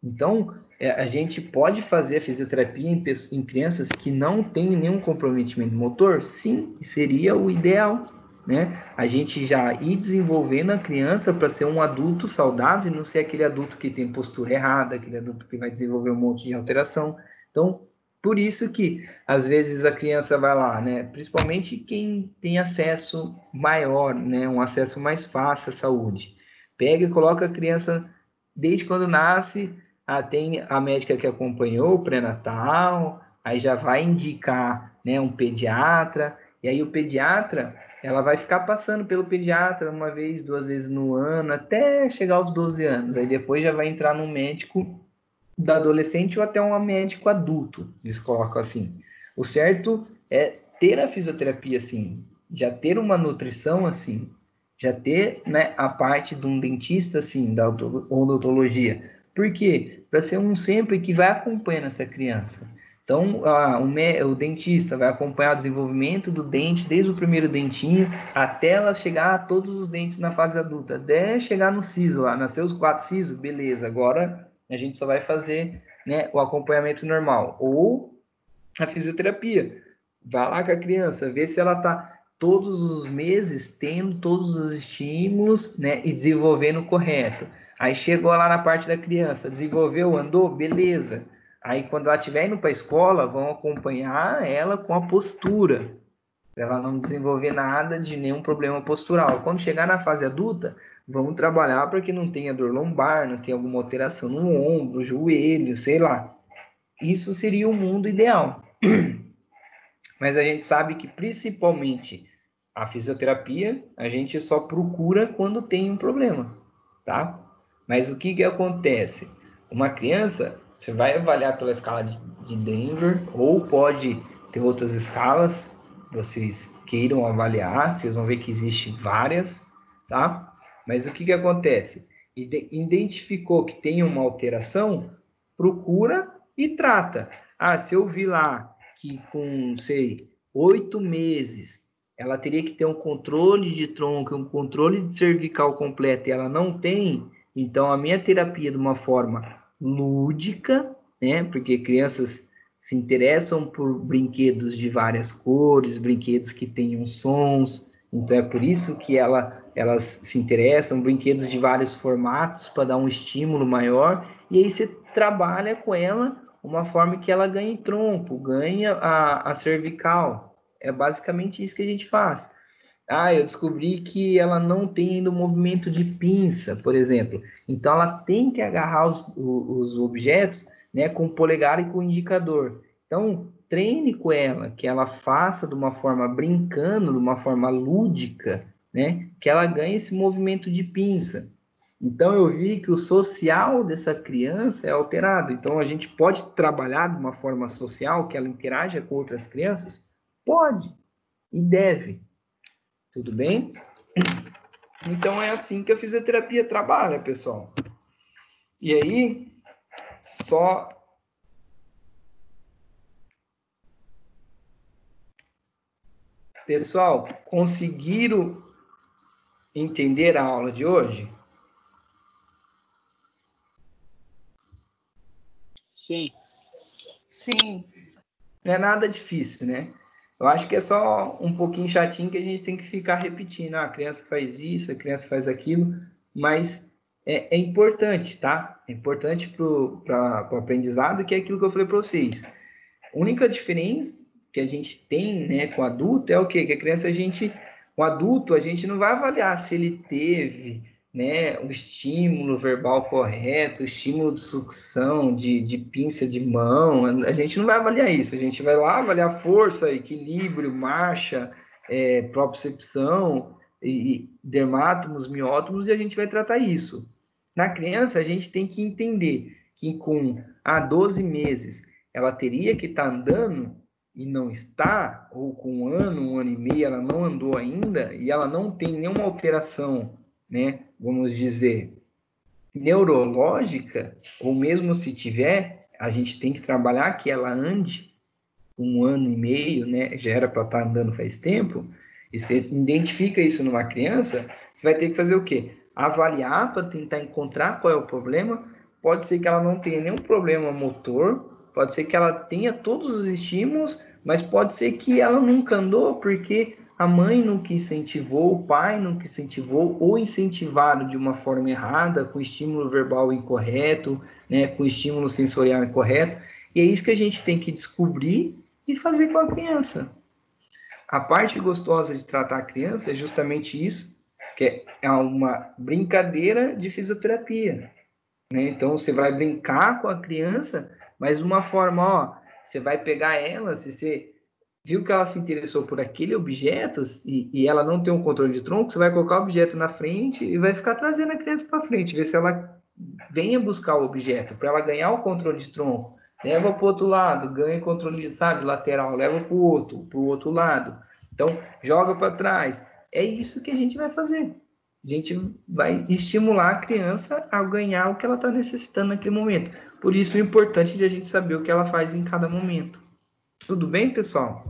Então, a gente pode fazer a fisioterapia em crianças que não têm nenhum comprometimento motor? Sim, seria o ideal, né? A gente já ir desenvolvendo a criança para ser um adulto saudável e não ser aquele adulto que tem postura errada, aquele adulto que vai desenvolver um monte de alteração. Então, por isso que, às vezes, a criança vai lá, né? Principalmente quem tem acesso maior, né? Um acesso mais fácil à saúde. Pega e coloca a criança, desde quando nasce, tem a médica que acompanhou o pré-natal, aí já vai indicar, né, um pediatra, e aí o pediatra, ela vai ficar passando pelo pediatra uma vez, 2 vezes no ano, até chegar aos 12 anos. Aí depois já vai entrar num médico da adolescente ou até um médico adulto, eles colocam assim. O certo é ter a fisioterapia assim, já ter uma nutrição assim, já ter, né, a parte de um dentista assim, da odontologia. Por quê? Para ser um sempre que vai acompanhando essa criança. Então, o dentista vai acompanhar o desenvolvimento do dente, desde o primeiro dentinho, até ela chegar a todos os dentes na fase adulta, até chegar no siso lá, nasceu os 4 sisos, beleza, agora a gente só vai fazer, né, o acompanhamento normal. Ou a fisioterapia. Vai lá com a criança, vê se ela está todos os meses tendo todos os estímulos, né, e desenvolvendo correto. Aí chegou lá na parte da criança, desenvolveu, andou, beleza. Aí quando ela estiver indo para a escola, vão acompanhar ela com a postura, para ela não desenvolver nada de nenhum problema postural. Quando chegar na fase adulta, vamos trabalhar para que não tenha dor lombar, não tenha alguma alteração no ombro, joelho, sei lá. Isso seria o mundo ideal. Mas a gente sabe que principalmente a fisioterapia, a gente só procura quando tem um problema, tá? Mas o que acontece? Uma criança, você vai avaliar pela escala de Denver, ou pode ter outras escalas, vocês queiram avaliar, vocês vão ver que existe várias, tá? Mas o que acontece? Identificou que tem uma alteração, procura e trata. Ah, se eu vi lá que com, sei, 8 meses, ela teria que ter um controle de tronco, um controle de cervical completo, e ela não tem, então a minha terapia de uma forma lúdica, né? Porque crianças se interessam por brinquedos de várias cores, brinquedos que tenham sons, então é por isso que elas se interessam, brinquedos de vários formatos para dar um estímulo maior, e aí você trabalha com ela uma forma que ela ganhe tronco, ganhe a cervical. É basicamente isso que a gente faz. Ah, eu descobri que ela não tem ainda o movimento de pinça, por exemplo. Então, ela tem que agarrar os objetos, né, com o polegar e com o indicador. Então, treine com ela, que ela faça de uma forma brincando, de uma forma lúdica, né, que ela ganhe esse movimento de pinça. Então, eu vi que o social dessa criança é alterado. Então, a gente pode trabalhar de uma forma social, que ela interaja com outras crianças? Pode e deve. Tudo bem? Então, é assim que a fisioterapia trabalha, pessoal. E aí, só... Pessoal, conseguiram entender a aula de hoje? Sim. Sim. Não é nada difícil, né? Eu acho que é só um pouquinho chatinho que a gente tem que ficar repetindo. Ah, a criança faz isso, a criança faz aquilo, mas é importante, tá? É importante para o aprendizado, que é aquilo que eu falei para vocês. A única diferença que a gente tem, né, com o adulto é o quê? Que a criança, o adulto, a gente não vai avaliar se ele teve, né, o estímulo verbal correto, o estímulo de sucção, de pinça de mão, a gente não vai avaliar isso, a gente vai lá avaliar força, equilíbrio, marcha, propriocepção, e dermátomos, miótomos, e a gente vai tratar isso. Na criança, a gente tem que entender que com 12 meses ela teria que estar andando e não está, ou com 1 ano e meio ela não andou ainda, e ela não tem nenhuma alteração, né, vamos dizer, neurológica, ou mesmo se tiver, a gente tem que trabalhar que ela ande 1 ano e meio, né, já era para estar andando faz tempo, e você identifica isso numa criança, você vai ter que fazer o quê? Avaliar para tentar encontrar qual é o problema. Pode ser que ela não tenha nenhum problema motor, pode ser que ela tenha todos os estímulos, mas pode ser que ela nunca andou porque a mãe nunca incentivou, o pai nunca incentivou, ou incentivaram de uma forma errada, com estímulo verbal incorreto, né, com estímulo sensorial incorreto. E é isso que a gente tem que descobrir e fazer com a criança. A parte gostosa de tratar a criança é justamente isso, que é uma brincadeira de fisioterapia, né? Então, você vai brincar com a criança, mas de uma forma, ó, você vai pegar ela, se você viu que ela se interessou por aquele objeto e ela não tem um controle de tronco, você vai colocar o objeto na frente e vai ficar trazendo a criança para frente, ver se ela venha buscar o objeto, para ela ganhar o controle de tronco. Leva para o outro lado, ganha controle, sabe, lateral, leva para o outro lado. Então, joga para trás. É isso que a gente vai fazer. A gente vai estimular a criança a ganhar o que ela está necessitando naquele momento. Por isso, é importante de a gente saber o que ela faz em cada momento. Tudo bem, pessoal?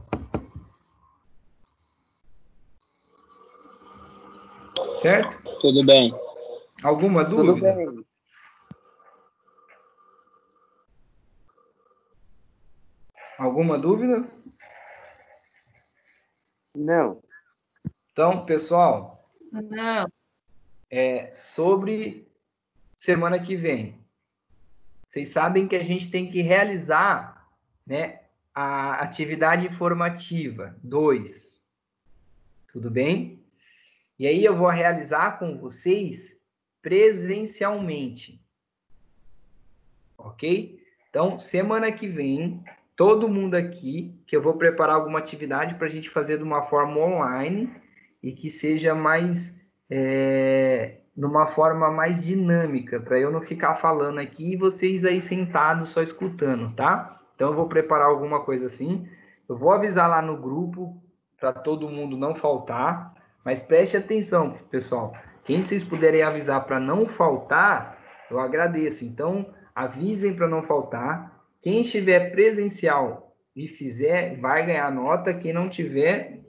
Certo? Tudo bem. Alguma dúvida? Tudo bem. Alguma dúvida? Não. Então, pessoal, Não. sobre semana que vem, vocês sabem que a gente tem que realizar, né, a atividade informativa 2. Tudo bem? E aí eu vou realizar com vocês presencialmente. Ok? Então, semana que vem, todo mundo aqui, que eu vou preparar alguma atividade para a gente fazer de uma forma online e que seja mais, de uma forma mais dinâmica, para eu não ficar falando aqui e vocês aí sentados só escutando, tá? Então, eu vou preparar alguma coisa assim. Eu vou avisar lá no grupo para todo mundo não faltar, mas preste atenção, pessoal. Quem vocês puderem avisar para não faltar, eu agradeço. Então, avisem para não faltar. Quem estiver presencial e fizer, vai ganhar nota. Quem não tiver,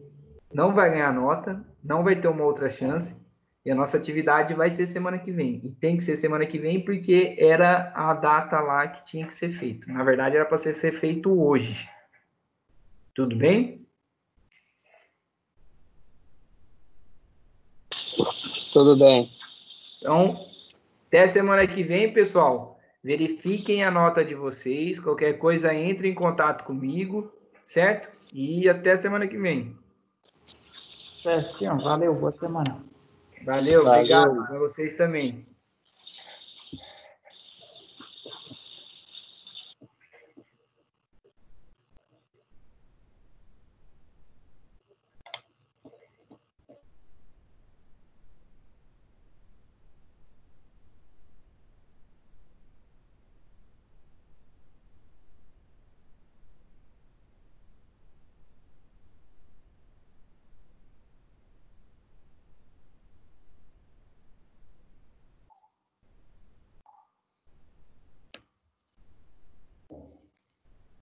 não vai ganhar nota. Não vai ter uma outra chance. E a nossa atividade vai ser semana que vem. E tem que ser semana que vem porque era a data lá que tinha que ser feito. Na verdade, era para ser feito hoje. Tudo bem? Tudo bem. Então, até semana que vem, pessoal. Verifiquem a nota de vocês. Qualquer coisa, entre em contato comigo, certo? E até semana que vem. Certinho, valeu, boa semana. Valeu, Valeu. obrigado. Para vocês também.